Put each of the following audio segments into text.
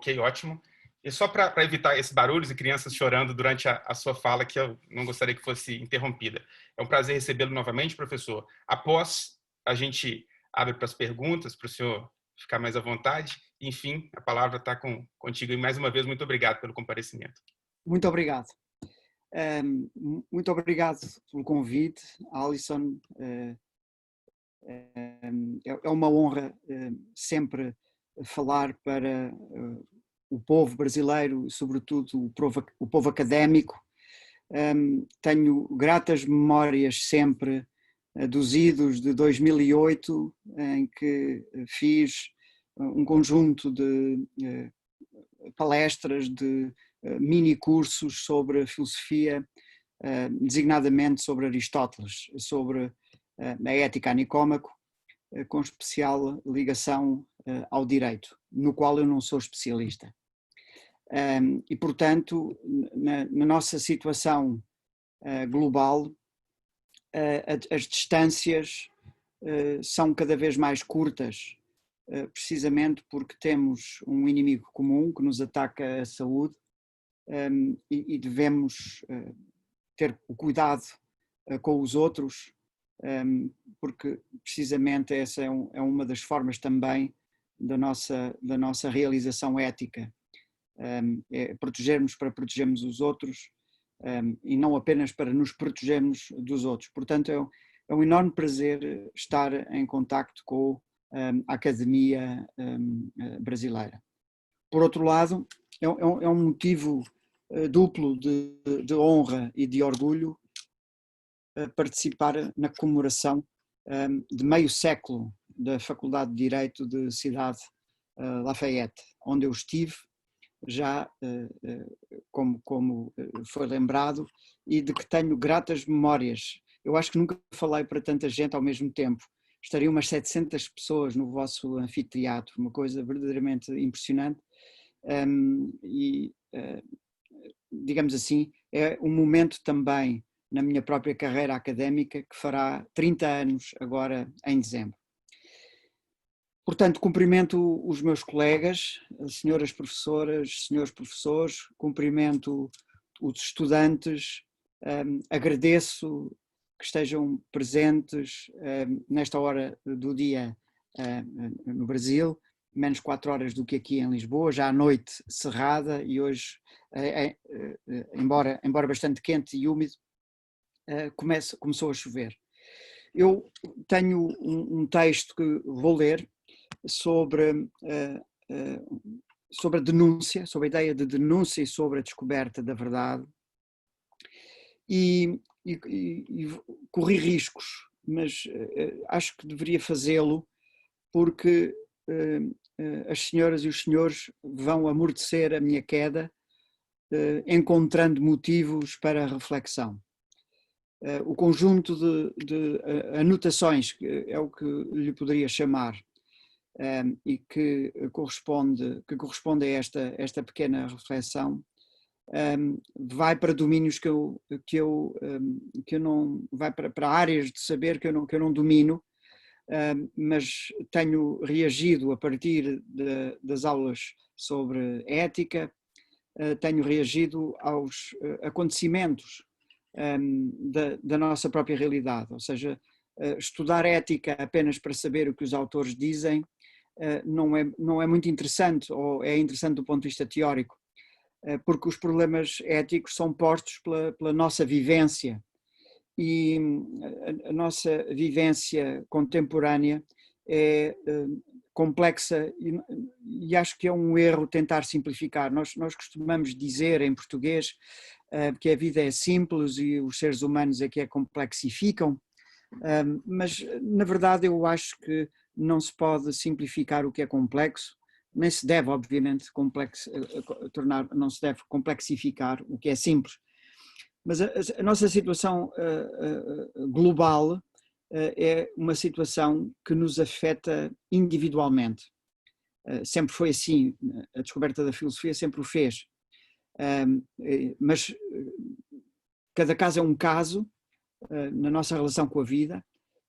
Ok, ótimo. E só para evitar esses barulhos e crianças chorando durante a sua fala, que eu não gostaria que fosse interrompida. É um prazer recebê-lo novamente, professor. Após, a gente abre para as perguntas, para o senhor ficar mais à vontade. Enfim, a palavra está contigo. E mais uma vez, muito obrigado pelo comparecimento. Muito obrigado. Muito obrigado pelo convite, Alison. É uma honra sempre falar para o povo brasileiro, sobretudo o povo académico. Tenho gratas memórias sempre dos idos de 2008, em que fiz um conjunto de palestras, de mini cursos sobre filosofia, designadamente sobre Aristóteles, sobre a ética a Nicômaco, com especial ligação ao direito, no qual eu não sou especialista. E, portanto, na nossa situação global, as distâncias são cada vez mais curtas, precisamente porque temos um inimigo comum que nos ataca a saúde, e devemos ter o cuidado com os outros, porque precisamente essa é uma das formas também da nossa realização ética, é protegermos para protegermos os outros, e não apenas para nos protegermos dos outros. Portanto, é um enorme prazer estar em contacto com a Academia Brasileira. Por outro lado, é um motivo duplo de honra e de orgulho participar na comemoração de meio século da Faculdade de Direito de Cidade Lafayette, onde eu estive já, como foi lembrado, e de que tenho gratas memórias. Eu acho que nunca falei para tanta gente ao mesmo tempo. Estariam umas 700 pessoas no vosso anfiteatro, uma coisa verdadeiramente impressionante. E, digamos assim, é um momento também na minha própria carreira académica que fará 30 anos agora em dezembro. Portanto, cumprimento os meus colegas, senhoras professoras, senhores professores, cumprimento os estudantes, agradeço que estejam presentes nesta hora do dia no Brasil, menos 4 horas do que aqui em Lisboa, já à noite cerrada, e hoje, embora bastante quente e úmido, começou a chover. Eu tenho um texto que vou ler sobre a denúncia, sobre a ideia de denúncia e sobre a descoberta da verdade, e corri riscos, mas acho que deveria fazê-lo porque as senhoras e os senhores vão amortecer a minha queda, encontrando motivos para a reflexão. O conjunto de anotações, que é o que lhe poderia chamar, e que corresponde a esta pequena reflexão, vai para domínios que eu não, vai para áreas de saber que eu não domino, mas tenho reagido a partir das aulas sobre ética, tenho reagido aos acontecimentos da nossa própria realidade, ou seja, estudar ética apenas para saber o que os autores dizem não é muito interessante, ou é interessante do ponto de vista teórico, porque os problemas éticos são postos pela nossa vivência, e a nossa vivência contemporânea é complexa, e acho que é um erro tentar simplificar. Nós costumamos dizer em português que a vida é simples e os seres humanos é que a complexificam, mas na verdade eu acho que não se pode simplificar o que é complexo, nem se deve, obviamente, não se deve complexificar o que é simples. Mas a nossa situação global é uma situação que nos afeta individualmente. Sempre foi assim, a descoberta da filosofia sempre o fez. Mas cada caso é um caso na nossa relação com a vida,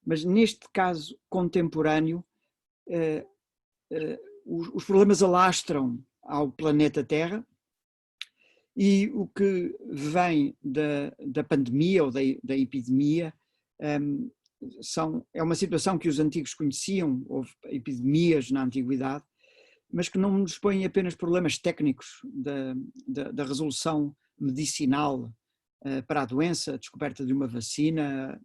mas neste caso contemporâneo os problemas alastram ao planeta Terra, e o que vem da pandemia ou da epidemia é uma situação que os antigos conheciam. Houve epidemias na antiguidade, mas que não nos põem apenas problemas técnicos da resolução medicinal para a doença, a descoberta de uma vacina,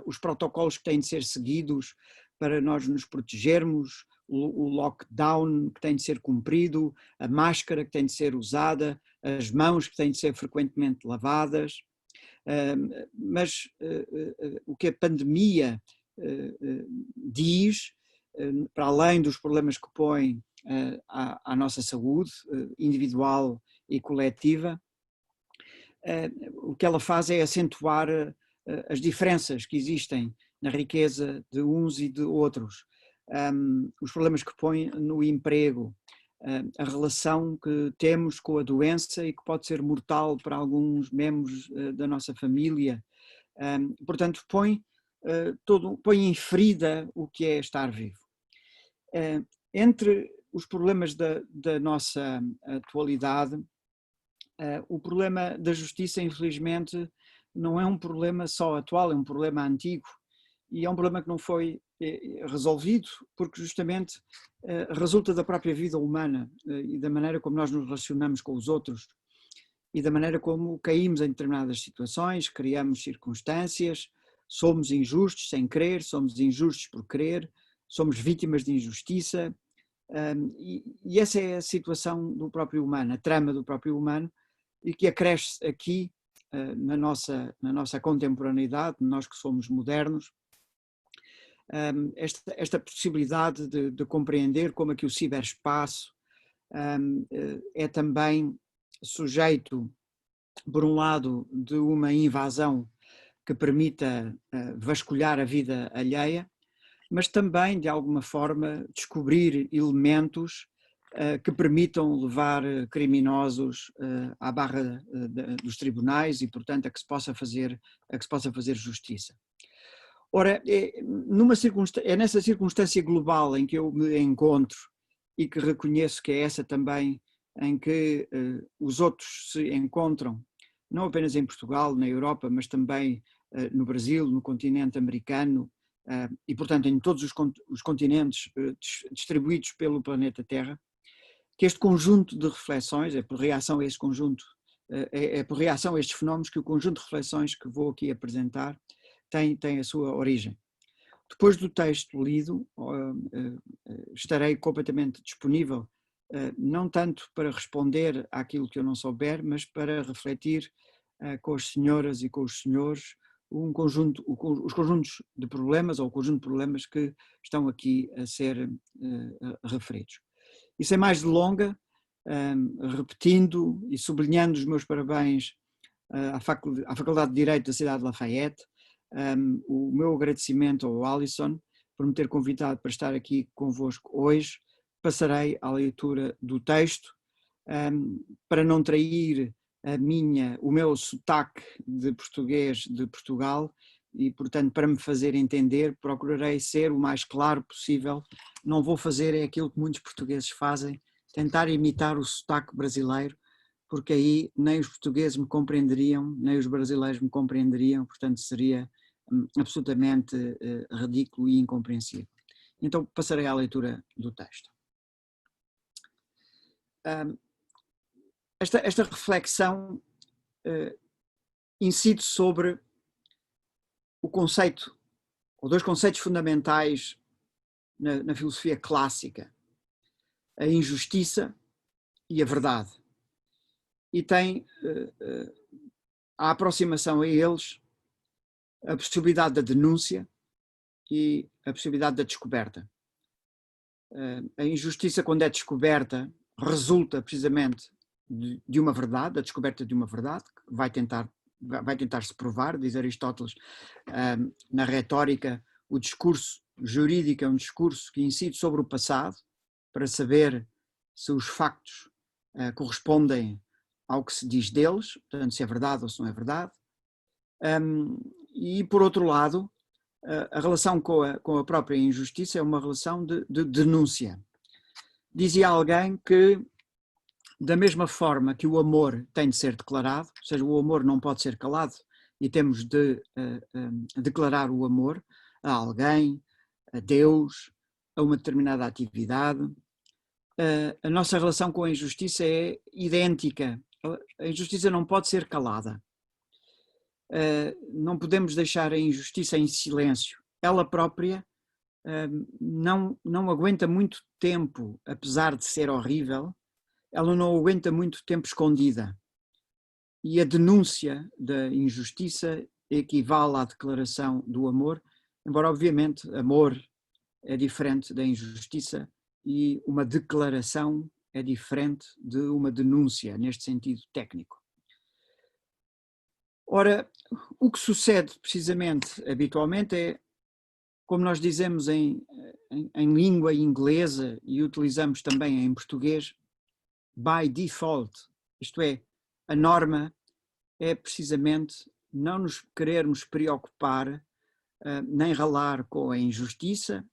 os protocolos que têm de ser seguidos para nós nos protegermos, o lockdown que tem de ser cumprido, a máscara que tem de ser usada, as mãos que têm de ser frequentemente lavadas. Mas o que a pandemia diz, para além dos problemas que põe à nossa saúde individual e coletiva, o que ela faz é acentuar as diferenças que existem na riqueza de uns e de outros, os problemas que põe no emprego, a relação que temos com a doença e que pode ser mortal para alguns membros da nossa família. Portanto, põe em ferida o que é estar vivo. Entre os problemas da nossa atualidade, o problema da justiça, infelizmente, não é um problema só atual, é um problema antigo, e é um problema que não foi resolvido porque justamente resulta da própria vida humana e da maneira como nós nos relacionamos com os outros e da maneira como caímos em determinadas situações, criamos circunstâncias, somos injustos sem querer, somos injustos por querer, somos vítimas de injustiça, e essa é a situação do próprio humano, a trama do próprio humano, e que acresce aqui na nossa contemporaneidade, nós que somos modernos, esta possibilidade de compreender como é que o ciberespaço é também sujeito, por um lado, de uma invasão que permita vasculhar a vida alheia, mas também, de alguma forma, descobrir elementos que permitam levar criminosos à barra dos tribunais e, portanto, a que se possa fazer justiça. Ora, é nessa circunstância global em que eu me encontro e que reconheço que é essa também em que os outros se encontram, não apenas em Portugal, na Europa, mas também no Brasil, no continente americano e, portanto, em todos os continentes distribuídos pelo planeta Terra, que este conjunto de reflexões, é por reação a este conjunto, é por reação a estes fenómenos que o conjunto de reflexões que vou aqui apresentar tem a sua origem. Depois do texto lido, estarei completamente disponível, não tanto para responder àquilo que eu não souber, mas para refletir com as senhoras e com os senhores os conjuntos de problemas ou o conjunto de problemas que estão aqui a ser referidos. E sem mais delonga, repetindo e sublinhando os meus parabéns à Faculdade de Direito da cidade de Lafayette, o meu agradecimento ao Alisson por me ter convidado para estar aqui convosco hoje. Passarei à leitura do texto, para não trair o meu sotaque de português de Portugal e, portanto, para me fazer entender, procurarei ser o mais claro possível. Não vou fazer aquilo que muitos portugueses fazem, tentar imitar o sotaque brasileiro, porque aí nem os portugueses me compreenderiam, nem os brasileiros me compreenderiam, portanto seria absolutamente ridículo e incompreensível. Então passarei à leitura do texto. Esta reflexão incide sobre o conceito, ou dois conceitos fundamentais na filosofia clássica, a injustiça e a verdade. E tem a aproximação a eles a possibilidade da denúncia e a possibilidade da descoberta. A injustiça, quando é descoberta, resulta precisamente de uma verdade, da descoberta de uma verdade, que vai tentar se provar, diz Aristóteles, na retórica, o discurso jurídico é um discurso que incide sobre o passado, para saber se os factos correspondem ao que se diz deles, portanto, se é verdade ou se não é verdade. E, por outro lado, a relação com a própria injustiça é uma relação de denúncia. Dizia alguém que Da mesma forma que o amor tem de ser declarado, ou seja, o amor não pode ser calado e temos de declarar o amor a alguém, a Deus, a uma determinada atividade. A nossa relação com a injustiça é idêntica. A injustiça não pode ser calada. Não podemos deixar a injustiça em silêncio. Ela própria não aguenta muito tempo, apesar de ser horrível, ela não aguenta muito tempo escondida. E a denúncia da injustiça equivale à declaração do amor, embora obviamente amor é diferente da injustiça e uma declaração é diferente de uma denúncia, neste sentido técnico. Ora, o que sucede precisamente habitualmente é, como nós dizemos em língua inglesa e utilizamos também em português, by default, isto é, a norma é precisamente não nos querermos preocupar nem ralar com a injustiça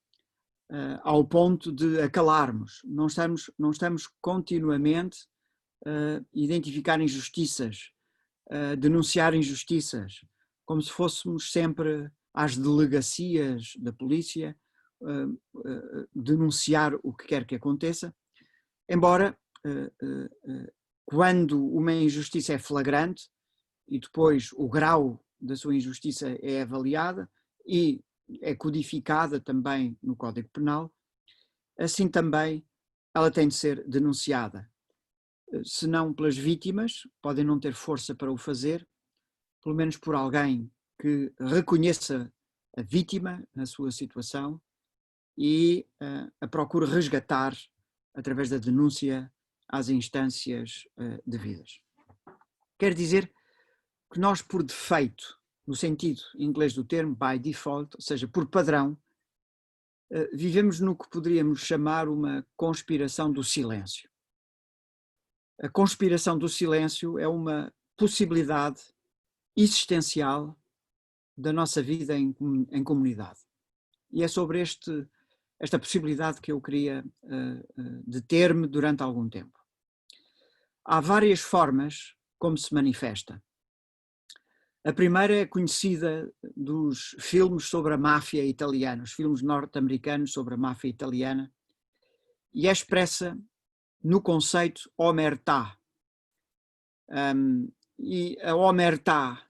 ao ponto de a calarmos. Não estamos continuamente a identificar injustiças, a denunciar injustiças, como se fôssemos sempre às delegacias da polícia denunciar o que quer que aconteça, embora quando uma injustiça é flagrante e depois o grau da sua injustiça é avaliada e é codificada também no Código Penal, assim também ela tem de ser denunciada. Se não pelas vítimas, podem não ter força para o fazer, pelo menos por alguém que reconheça a vítima na sua situação e a procure resgatar através da denúncia às instâncias devidas. Quer dizer que nós, por defeito, no sentido inglês do termo, by default, ou seja, por padrão, vivemos no que poderíamos chamar uma conspiração do silêncio. A conspiração do silêncio é uma possibilidade existencial da nossa vida em comunidade. E é sobre esta possibilidade que eu queria deter-me durante algum tempo. Há várias formas como se manifesta. A primeira é conhecida dos filmes sobre a máfia italiana, os filmes norte-americanos sobre a máfia italiana, e é expressa no conceito omertà. E a omertà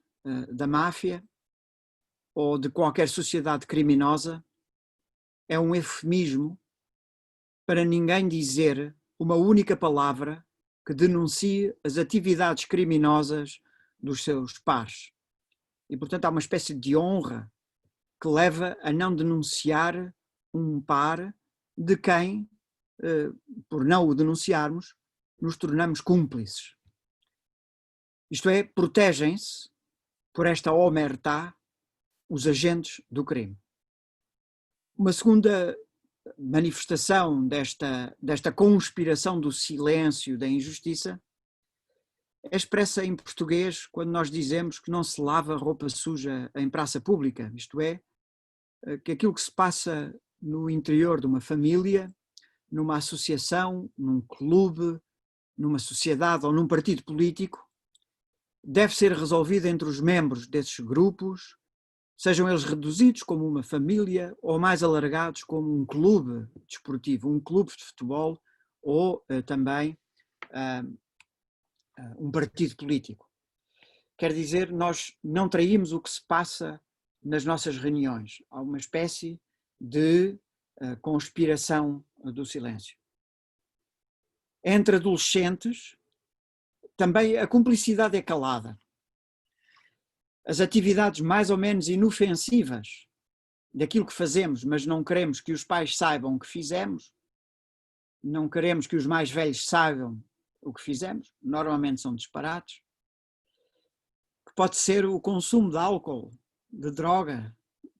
da máfia ou de qualquer sociedade criminosa é um eufemismo para ninguém dizer uma única palavra que denuncie as atividades criminosas dos seus pares. E, portanto, há uma espécie de honra que leva a não denunciar um par de quem, por não o denunciarmos, nos tornamos cúmplices. Isto é, protegem-se, por esta omertà, os agentes do crime. Uma segunda manifestação desta conspiração do silêncio, da injustiça, é expressa em português quando nós dizemos que não se lava roupa suja em praça pública, isto é, que aquilo que se passa no interior de uma família, numa associação, num clube, numa sociedade ou num partido político, deve ser resolvido entre os membros desses grupos, sejam eles reduzidos como uma família ou mais alargados como um clube desportivo, um clube de futebol ou também um partido político. Quer dizer, nós não traímos o que se passa nas nossas reuniões. Há uma espécie de conspiração do silêncio. Entre adolescentes, também a cumplicidade é calada. As atividades mais ou menos inofensivas daquilo que fazemos, mas não queremos que os pais saibam o que fizemos, não queremos que os mais velhos saibam o que fizemos, normalmente são disparates, que pode ser o consumo de álcool, de droga,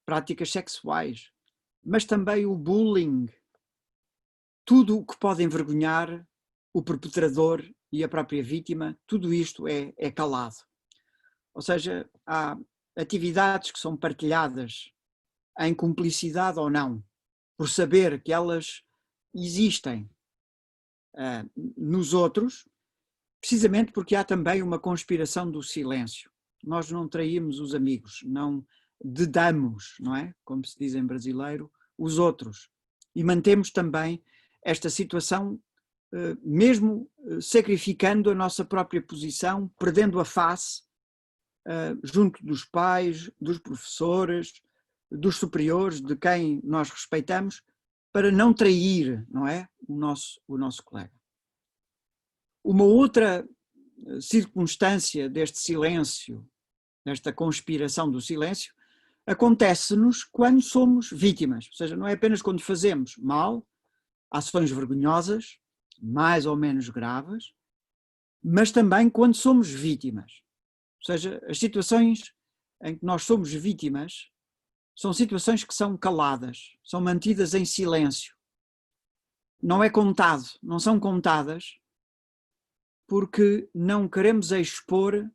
práticas sexuais, mas também o bullying, tudo o que pode envergonhar o perpetrador e a própria vítima, tudo isto é calado. Ou seja, há atividades que são partilhadas em cumplicidade ou não, por saber que elas existem nos outros, precisamente porque há também uma conspiração do silêncio. Nós não traímos os amigos, não dedamos, não é? Como se diz em brasileiro, os outros. E mantemos também esta situação, mesmo sacrificando a nossa própria posição, perdendo a face junto dos pais, dos professores, dos superiores, de quem nós respeitamos, para não trair, não é? O nosso colega. Uma outra circunstância deste silêncio, desta conspiração do silêncio, acontece-nos quando somos vítimas, ou seja, não é apenas quando fazemos mal, ações vergonhosas, mais ou menos graves, mas também quando somos vítimas. Ou seja, as situações em que nós somos vítimas são situações que são caladas, são mantidas em silêncio. Não é contado, não são contadas, porque não queremos expor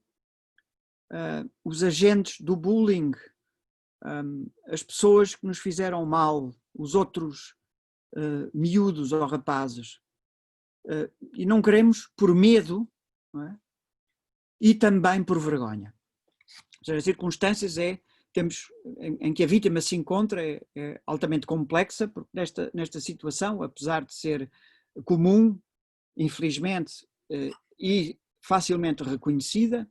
os agentes do bullying, as pessoas que nos fizeram mal, os outros miúdos ou rapazes. E não queremos por medo, não é? E também por vergonha. Ou seja, as circunstâncias em que a vítima se encontra é altamente complexa, porque nesta situação, apesar de ser comum, infelizmente, e facilmente reconhecida,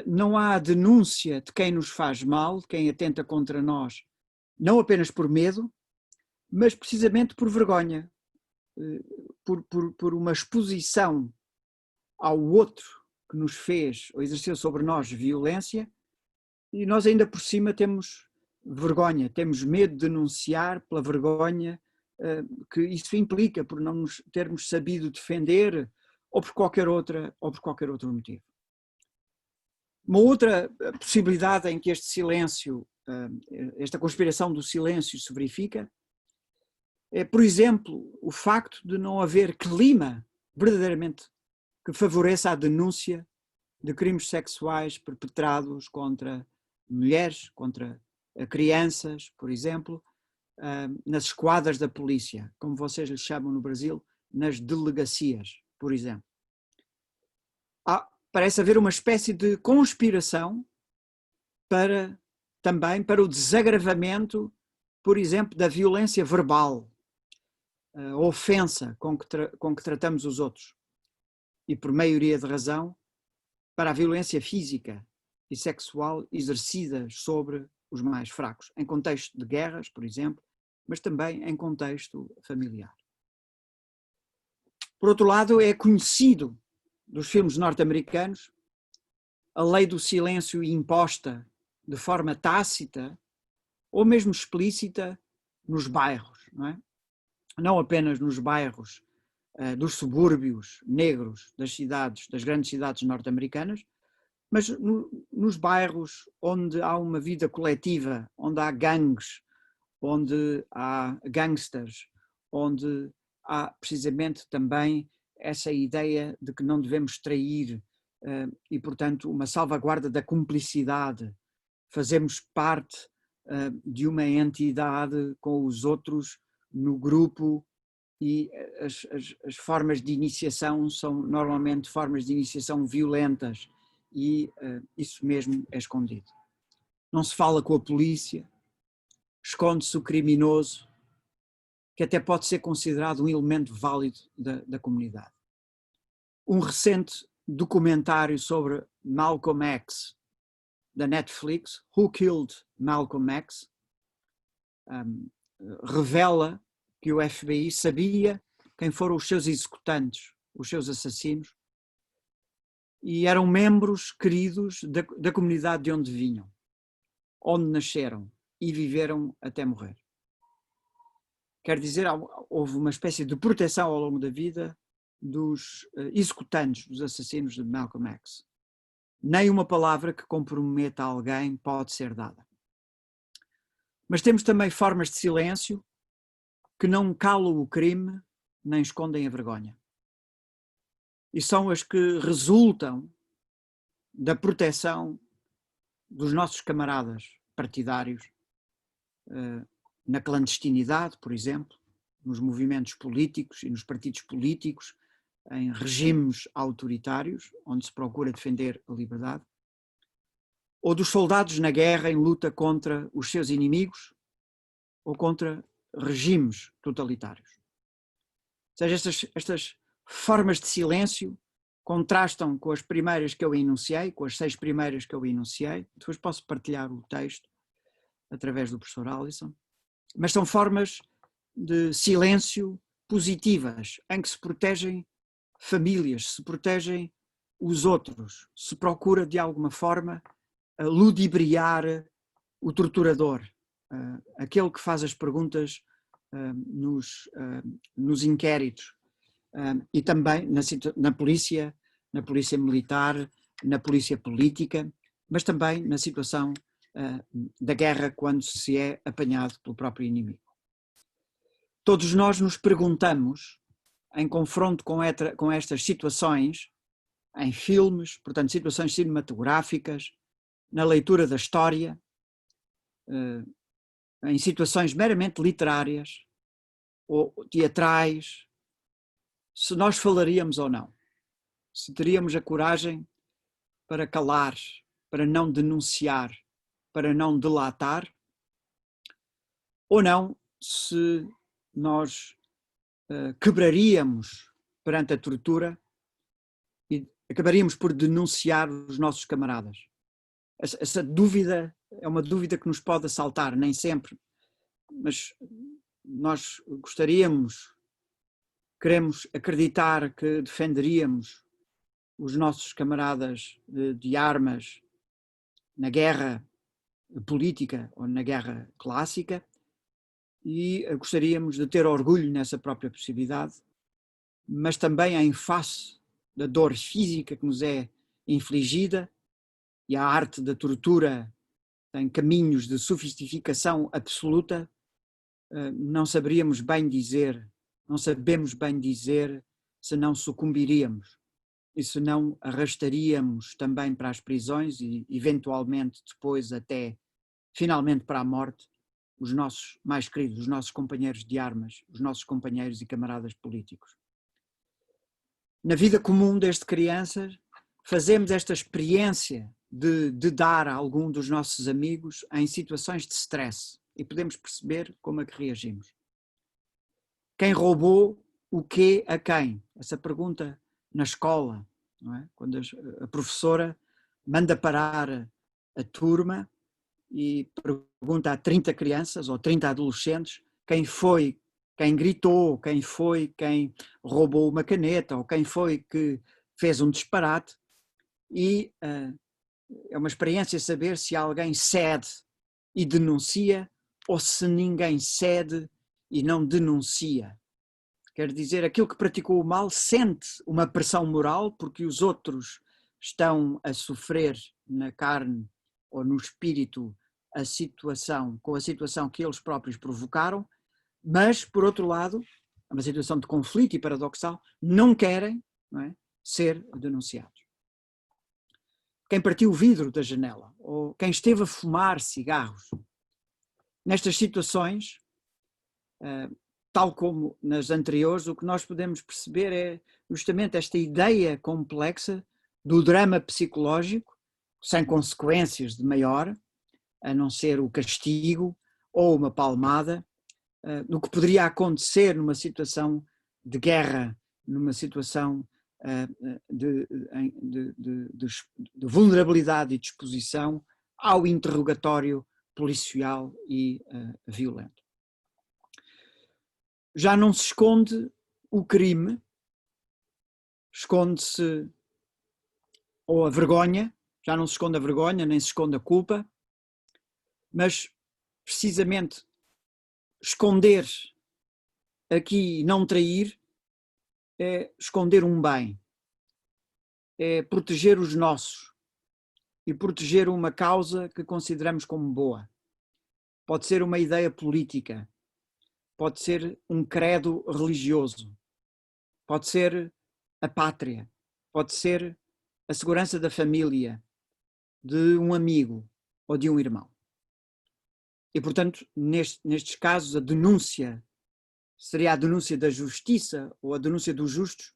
não há denúncia de quem nos faz mal, de quem atenta contra nós, não apenas por medo, mas precisamente por vergonha, por uma exposição ao outro que nos fez ou exerceu sobre nós violência, e nós ainda por cima temos vergonha, temos medo de denunciar pela vergonha que isso implica, por não nos termos sabido defender ou por qualquer outro motivo. Uma outra possibilidade em que este silêncio, esta conspiração do silêncio se verifica, é, por exemplo, o facto de não haver clima verdadeiramente que favoreça a denúncia de crimes sexuais perpetrados contra mulheres, contra crianças, por exemplo, nas esquadras da polícia, como vocês lhe chamam no Brasil, nas delegacias, por exemplo. Parece haver uma espécie de conspiração também para o desagravamento, por exemplo, da violência verbal, a ofensa com que tratamos os outros. E por maioria de razão, para a violência física e sexual exercidas sobre os mais fracos, em contexto de guerras, por exemplo, mas também em contexto familiar. Por outro lado, é conhecido dos filmes norte-americanos a lei do silêncio imposta de forma tácita ou mesmo explícita nos bairros, não é? Não apenas nos bairros dos subúrbios negros das grandes cidades norte-americanas, mas nos bairros onde há uma vida coletiva, onde há gangues, onde há gangsters, onde há precisamente também essa ideia de que não devemos trair e, portanto, uma salvaguarda da cumplicidade. Fazemos parte de uma entidade com os outros no grupo e as formas de iniciação são normalmente formas de iniciação violentas e isso mesmo é escondido. Não se fala com a polícia, esconde-se o criminoso, que até pode ser considerado um elemento válido da comunidade. Um recente documentário sobre Malcolm X, da Netflix, Who Killed Malcolm X, revela que o FBI sabia quem foram os seus executantes, os seus assassinos, e eram membros queridos da comunidade de onde vinham, onde nasceram e viveram até morrer. Quer dizer, houve uma espécie de proteção ao longo da vida dos executantes, dos assassinos de Malcolm X. Nem uma palavra que comprometa alguém pode ser dada. Mas temos também formas de silêncio que não calam o crime nem escondem a vergonha. E são as que resultam da proteção dos nossos camaradas partidários na clandestinidade, por exemplo, nos movimentos políticos e nos partidos políticos, em regimes autoritários, onde se procura defender a liberdade, ou dos soldados na guerra em luta contra os seus inimigos ou contra regimes totalitários. Ou seja, estas formas de silêncio contrastam com as primeiras que eu enunciei, com as 6 primeiras que eu enunciei. Depois posso partilhar o texto através do professor Alisson, mas são formas de silêncio positivas, em que se protegem famílias, se protegem os outros, se procura de alguma forma ludibriar o torturador, aquele que faz as perguntas nos inquéritos, e também na polícia militar, na polícia política, mas também na situação da guerra, quando se é apanhado pelo próprio inimigo. Todos nós nos perguntamos, em confronto com estas situações, em filmes, portanto, situações cinematográficas, na leitura da história, em situações meramente literárias ou teatrais, se nós falaríamos ou não, se teríamos a coragem para calar, para não denunciar, para não delatar, ou não, se nós quebraríamos perante a tortura e acabaríamos por denunciar os nossos camaradas. Essa dúvida é uma dúvida que nos pode assaltar, nem sempre, mas nós queremos acreditar que defenderíamos os nossos camaradas de armas na guerra política ou na guerra clássica, e gostaríamos de ter orgulho nessa própria possibilidade, mas também em face da dor física que nos é infligida, e a arte da tortura tem caminhos de sofisticação absoluta, não sabemos bem dizer se não sucumbiríamos e se não arrastaríamos também para as prisões e eventualmente depois até finalmente para a morte os nossos mais queridos, os nossos companheiros de armas, os nossos companheiros e camaradas políticos. Na vida comum desde crianças, fazemos esta experiência de dar a algum dos nossos amigos em situações de stress e podemos perceber como é que reagimos. Quem roubou o quê a quem? Essa pergunta na escola, não é? Quando a professora manda parar a turma e pergunta a 30 crianças ou 30 adolescentes quem foi, quem gritou, quem foi, quem roubou uma caneta ou quem foi que fez um disparate, e é uma experiência saber se alguém cede e denuncia ou se ninguém cede e não denuncia. Quer dizer, aquele que praticou o mal sente uma pressão moral porque os outros estão a sofrer na carne ou no espírito com a situação que eles próprios provocaram, mas, por outro lado, é uma situação de conflito e paradoxal, não querem, não é, ser denunciados. Quem partiu o vidro da janela, ou quem esteve a fumar cigarros. Nestas situações, tal como nas anteriores, o que nós podemos perceber é justamente esta ideia complexa do drama psicológico, sem consequências de maior, a não ser o castigo ou uma palmada, no que poderia acontecer numa situação de guerra, numa situação de vulnerabilidade e de exposição ao interrogatório policial e violento. Já não se esconde o crime, esconde-se ou a vergonha, já não se esconde a vergonha, nem se esconde a culpa, mas precisamente esconder aqui e não trair é esconder um bem, é proteger os nossos e proteger uma causa que consideramos como boa. Pode ser uma ideia política, pode ser um credo religioso, pode ser a pátria, pode ser a segurança da família, de um amigo ou de um irmão. E, portanto, nestes casos, a denúncia seria a denúncia da justiça ou a denúncia dos justos,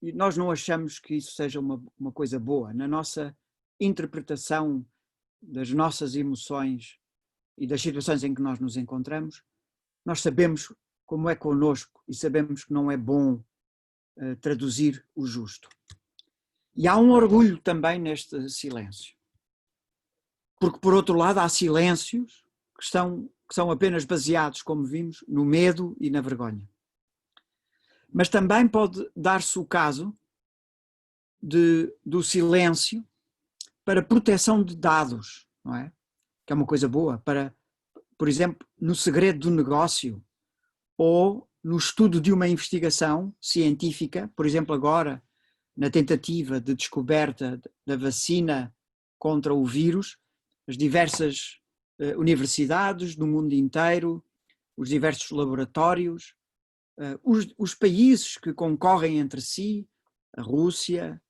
e nós não achamos que isso seja uma coisa boa. Na nossa interpretação das nossas emoções e das situações em que nós nos encontramos, nós sabemos como é connosco e sabemos que não é bom traduzir o justo. E há um orgulho também neste silêncio. Porque, por outro lado, há silêncios que são apenas baseados, como vimos, no medo e na vergonha. Mas também pode dar-se o caso do silêncio para proteção de dados, não é? Que é uma coisa boa, para, por exemplo, no segredo do negócio ou no estudo de uma investigação científica, por exemplo, agora, na tentativa de descoberta da vacina contra o vírus, as diversas universidades do mundo inteiro, os diversos laboratórios, os países que concorrem entre si, a Rússia,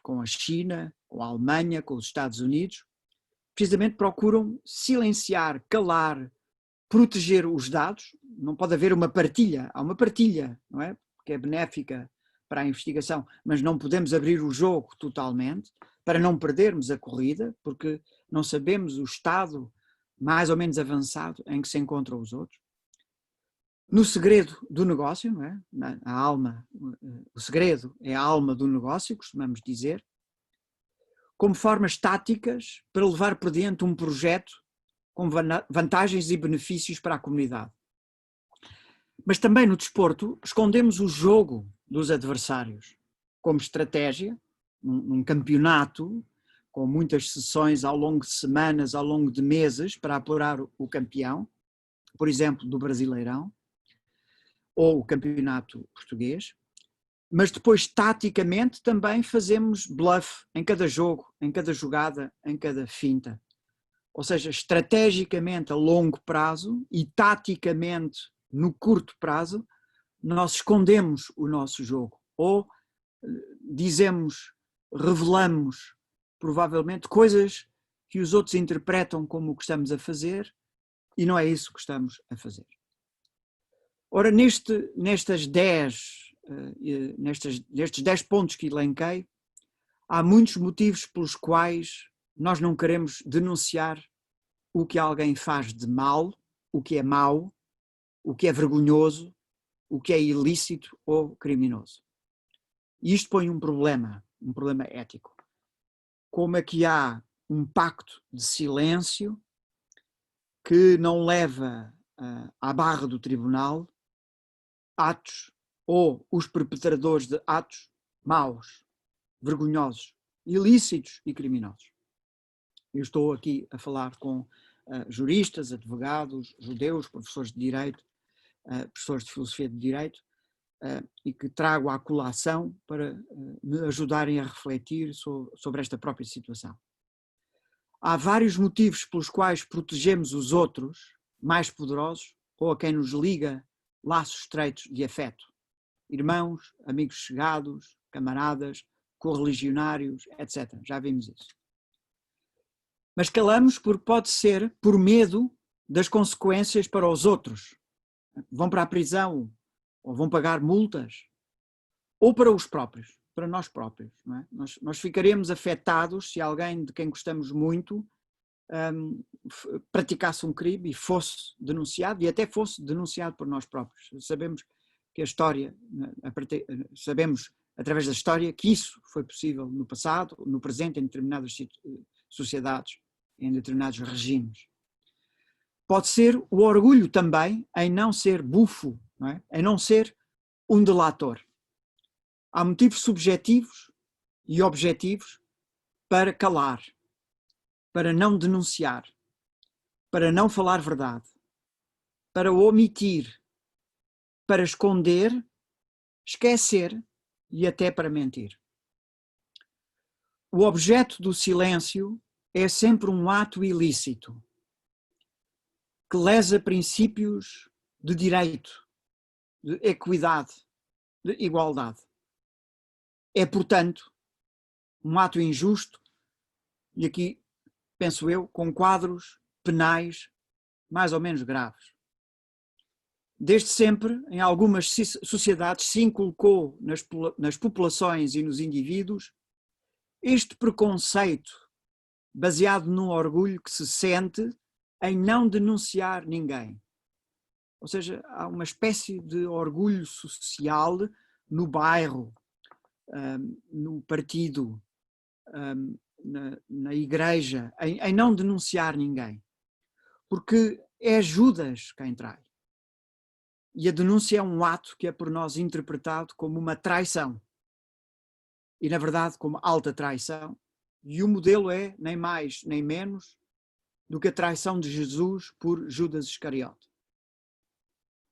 com a China, com a Alemanha, com os Estados Unidos, precisamente procuram silenciar, calar, proteger os dados. Não pode haver uma partilha, há uma partilha, não é? Que é benéfica para a investigação, mas não podemos abrir o jogo totalmente para não perdermos a corrida, porque não sabemos o estado mais ou menos avançado em que se encontram os outros. No segredo do negócio, não é? A alma, o segredo é a alma do negócio, costumamos dizer, como formas táticas para levar por diante um projeto com vantagens e benefícios para a comunidade. Mas também no desporto escondemos o jogo dos adversários como estratégia, num campeonato, com muitas sessões ao longo de semanas, ao longo de meses, para apurar o campeão, por exemplo, do Brasileirão, ou o campeonato português, mas depois taticamente também fazemos bluff em cada jogo, em cada jogada, em cada finta. Ou seja, estrategicamente a longo prazo e taticamente no curto prazo, nós escondemos o nosso jogo ou dizemos, revelamos provavelmente coisas que os outros interpretam como o que estamos a fazer e não é isso que estamos a fazer. Ora, nestes 10 pontos que elenquei, há muitos motivos pelos quais nós não queremos denunciar o que alguém faz de mal, o que é mau, o que é vergonhoso, o que é ilícito ou criminoso. E isto põe um problema ético. Como é que há um pacto de silêncio que não leva à barra do tribunal atos ou os perpetradores de atos maus, vergonhosos, ilícitos e criminosos. Eu estou aqui a falar com juristas, advogados, judeus, professores de direito, professores de filosofia de direito, e que trago à colação para me ajudarem a refletir sobre esta própria situação. Há vários motivos pelos quais protegemos os outros mais poderosos ou a quem nos liga laços estreitos de afeto. Irmãos, amigos chegados, camaradas, correligionários, etc. Já vimos isso. Mas calamos porque pode ser por medo das consequências para os outros. Vão para a prisão, ou vão pagar multas, ou para os próprios, para nós próprios. Não é? Nós ficaremos afetados se alguém de quem gostamos muito praticasse um crime e fosse denunciado, e até fosse denunciado por nós próprios. Sabemos que a história, sabemos através da história que isso foi possível no passado, no presente, em determinadas sociedades, em determinados regimes. Pode ser o orgulho também em não ser bufo, não é? Em não ser um delator. Há motivos subjetivos e objetivos para calar, para não denunciar, para não falar verdade, para omitir, para esconder, esquecer e até para mentir. O objeto do silêncio é sempre um ato ilícito que lesa princípios de direito, de equidade, de igualdade. É, portanto, um ato injusto e aqui, penso eu, com quadros penais mais ou menos graves. Desde sempre, em algumas sociedades, se inculcou nas populações e nos indivíduos este preconceito baseado num orgulho que se sente em não denunciar ninguém. Ou seja, há uma espécie de orgulho social no bairro, no partido, na igreja, em não denunciar ninguém. Porque é Judas quem trai. E a denúncia é um ato que é por nós interpretado como uma traição. E, na verdade, como alta traição. E o modelo é nem mais nem menos do que a traição de Jesus por Judas Iscariote.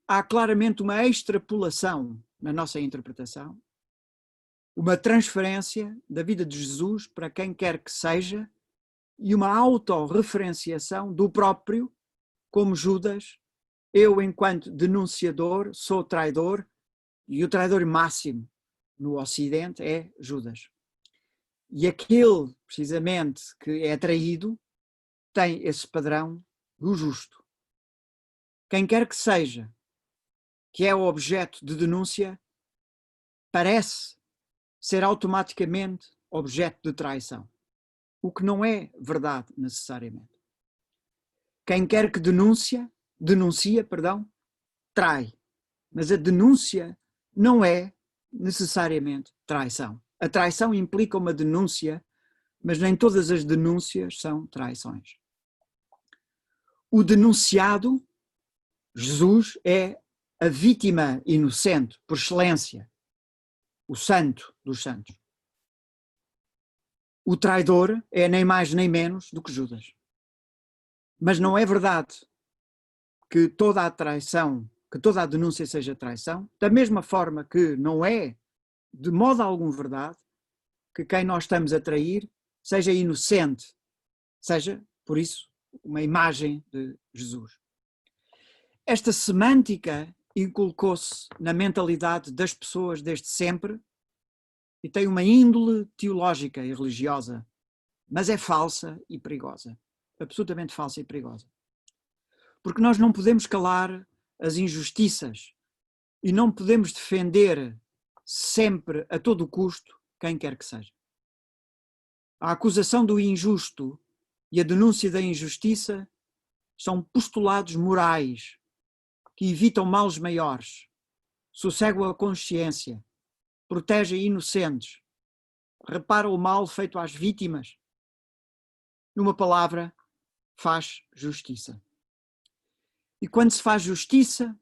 Há claramente uma extrapolação na nossa interpretação, uma transferência da vida de Jesus para quem quer que seja e uma autorreferenciação do próprio como Judas. Eu, enquanto denunciador, sou traidor, e o traidor máximo no Ocidente é Judas. E aquele, precisamente, que é traído, tem esse padrão do justo. Quem quer que seja, que é o objeto de denúncia, parece ser automaticamente objeto de traição, o que não é verdade necessariamente. Quem quer que denuncia, trai. Mas a denúncia não é necessariamente traição. A traição implica uma denúncia, mas nem todas as denúncias são traições. O denunciado, Jesus, é a vítima inocente, por excelência, o santo dos santos. O traidor é nem mais nem menos do que Judas. Mas não é verdade que toda a traição, que toda a denúncia seja traição, da mesma forma que não é de modo algum verdade que quem nós estamos a trair seja inocente, seja, por isso, uma imagem de Jesus. Esta semântica inculcou-se na mentalidade das pessoas desde sempre e tem uma índole teológica e religiosa, mas é falsa e perigosa, absolutamente falsa e perigosa. Porque nós não podemos calar as injustiças e não podemos defender sempre, a todo custo, quem quer que seja. A acusação do injusto e a denúncia da injustiça são postulados morais que evitam males maiores, sossegam a consciência, protegem inocentes, reparam o mal feito às vítimas. Numa palavra, faz justiça. E quando se faz justiça,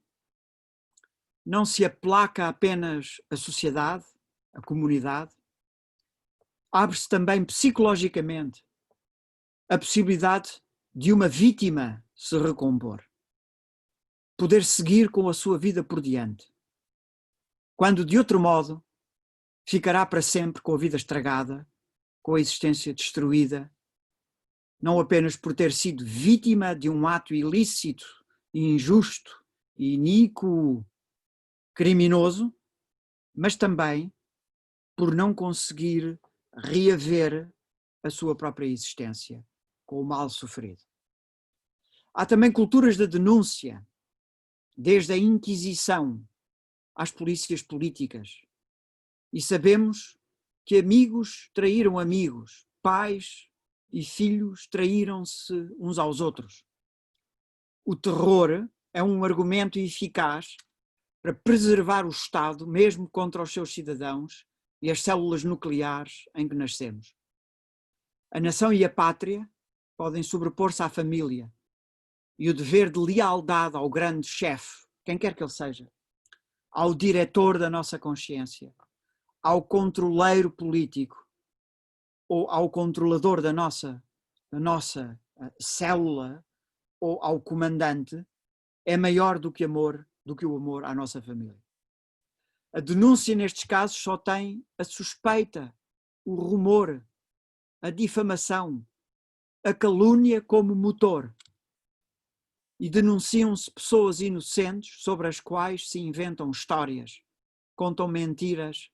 não se aplaca apenas a sociedade, a comunidade, abre-se também psicologicamente a possibilidade de uma vítima se recompor, poder seguir com a sua vida por diante, quando de outro modo ficará para sempre com a vida estragada, com a existência destruída, não apenas por ter sido vítima de um ato ilícito, injusto, iníquo, criminoso, mas também por não conseguir reaver a sua própria existência com o mal sofrido. Há também culturas da denúncia, desde a Inquisição às polícias políticas. E sabemos que amigos traíram amigos, pais e filhos traíram-se uns aos outros. O terror é um argumento eficaz para preservar o Estado, mesmo contra os seus cidadãos e as células nucleares em que nascemos. A nação e a pátria podem sobrepor-se à família e o dever de lealdade ao grande chefe, quem quer que ele seja, ao diretor da nossa consciência, ao controleiro político ou ao controlador da nossa célula ou ao comandante, é maior do que o amor à nossa família. A denúncia nestes casos só tem a suspeita, o rumor, a difamação, a calúnia como motor. E denunciam-se pessoas inocentes sobre as quais se inventam histórias, contam mentiras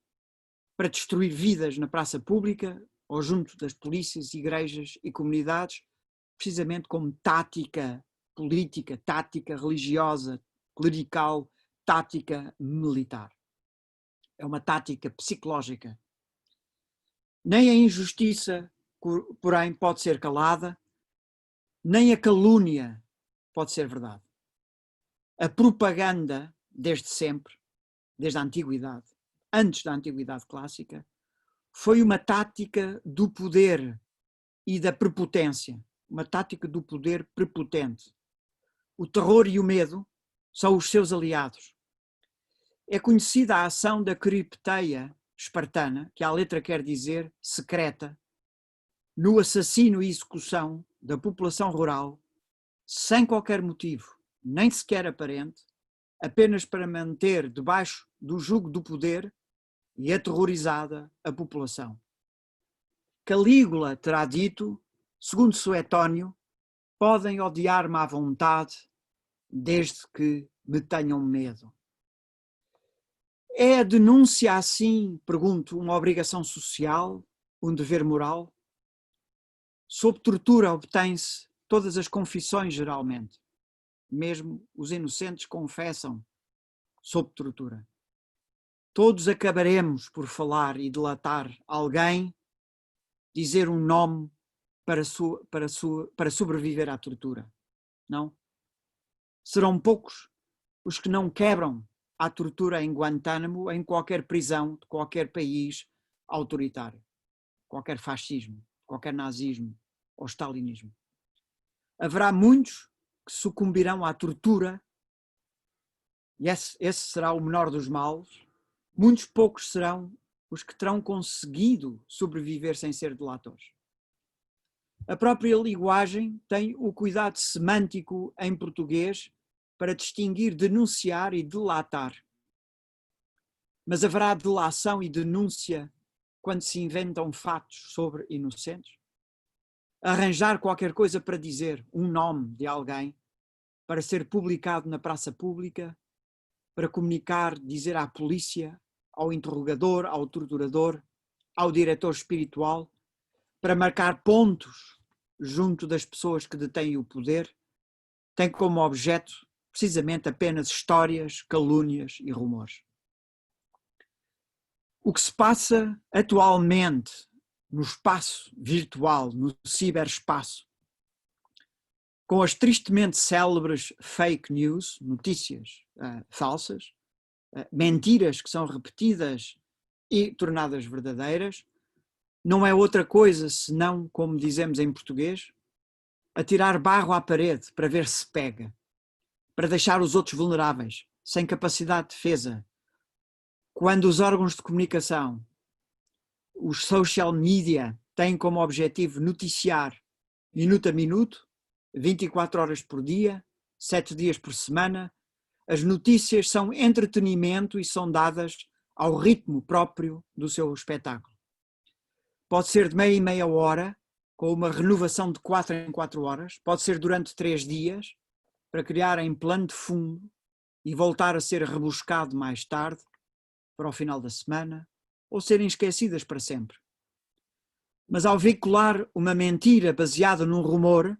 para destruir vidas na praça pública ou junto das polícias, igrejas e comunidades, precisamente como tática política, tática religiosa, clerical tática militar. É uma tática psicológica. Nem a injustiça, porém, pode ser calada, nem a calúnia pode ser verdade. A propaganda, desde sempre, desde a antiguidade, antes da antiguidade clássica, foi uma tática do poder e da prepotência, uma tática do poder prepotente. O terror e o medo são os seus aliados. É conhecida a ação da Cripteia espartana, que à letra quer dizer secreta, no assassino e execução da população rural, sem qualquer motivo, nem sequer aparente, apenas para manter debaixo do jugo do poder e aterrorizada a população. Calígula terá dito, segundo Suetónio, podem odiar-me à vontade, desde que me tenham medo. É a denúncia assim, pergunto, uma obrigação social, um dever moral? Sob tortura obtém-se todas as confissões geralmente. Mesmo os inocentes confessam sob tortura. Todos acabaremos por falar e delatar alguém, dizer um nome para sobreviver à tortura. Não? Serão poucos os que não quebram à tortura em Guantánamo, em qualquer prisão de qualquer país autoritário, qualquer fascismo, qualquer nazismo ou stalinismo. Haverá muitos que sucumbirão à tortura, e esse será o menor dos males. Muitos poucos serão os que terão conseguido sobreviver sem ser delatores. A própria linguagem tem o cuidado semântico em português para distinguir denunciar e delatar. Mas haverá delação e denúncia quando se inventam fatos sobre inocentes? Arranjar qualquer coisa para dizer, um nome de alguém, para ser publicado na praça pública, para comunicar, dizer à polícia, ao interrogador, ao torturador, ao diretor espiritual, para marcar pontos junto das pessoas que detêm o poder, tem como objeto precisamente apenas histórias, calúnias e rumores. O que se passa atualmente no espaço virtual, no ciberespaço, com as tristemente célebres fake news, notícias falsas, mentiras que são repetidas e tornadas verdadeiras, não é outra coisa senão, como dizemos em português, atirar barro à parede para ver se pega, para deixar os outros vulneráveis, sem capacidade de defesa. Quando os órgãos de comunicação, os social media, têm como objetivo noticiar minuto a minuto, 24 horas por dia, 7 dias por semana, as notícias são entretenimento e são dadas ao ritmo próprio do seu espetáculo. Pode ser de meia em meia hora, com uma renovação de 4 em 4 horas, pode ser durante 3 dias, para criar em plano de fundo e voltar a ser rebuscado mais tarde, para o final da semana, ou serem esquecidas para sempre. Mas ao veicular uma mentira baseada num rumor,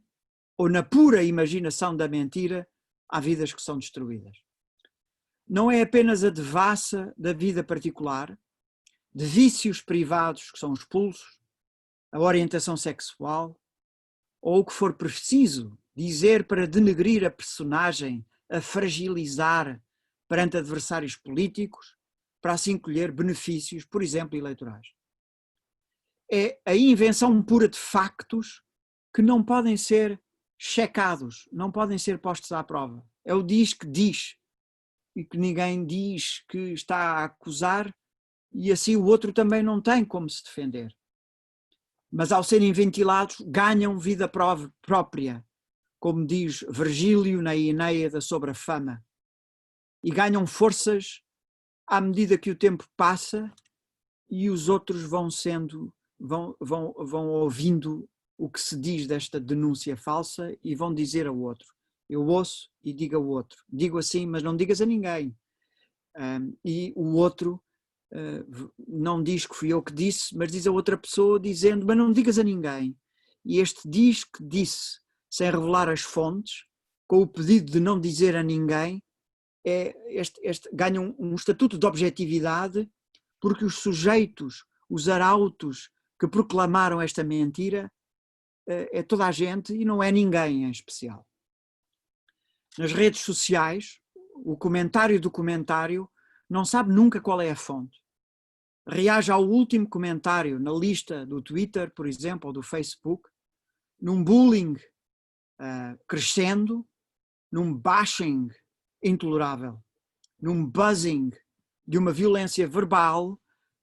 ou na pura imaginação da mentira, há vidas que são destruídas. Não é apenas a devassa da vida particular, de vícios privados que são expulsos, a orientação sexual, ou o que for preciso dizer para denegrir a personagem, a fragilizar perante adversários políticos, para assim colher benefícios, por exemplo, eleitorais. É a invenção pura de factos que não podem ser checados, não podem ser postos à prova. É o diz que diz, e que ninguém diz que está a acusar, e assim o outro também não tem como se defender. Mas ao serem ventilados, ganham vida própria, como diz Virgílio na Eneida sobre a fama, e ganham forças à medida que o tempo passa e os outros vão ouvindo o que se diz desta denúncia falsa e vão dizer ao outro. Eu ouço e digo ao outro. Digo assim, mas não digas a ninguém. E o outro não diz que fui eu que disse, mas diz a outra pessoa dizendo, mas não digas a ninguém. E este diz que disse, sem revelar as fontes, com o pedido de não dizer a ninguém, ganham um estatuto de objetividade porque os sujeitos, os arautos que proclamaram esta mentira é toda a gente e não é ninguém em especial. Nas redes sociais, o comentário do comentário não sabe nunca qual é a fonte. Reage ao último comentário na lista do Twitter, por exemplo, ou do Facebook, num bullying crescendo, num bashing intolerável, num buzzing de uma violência verbal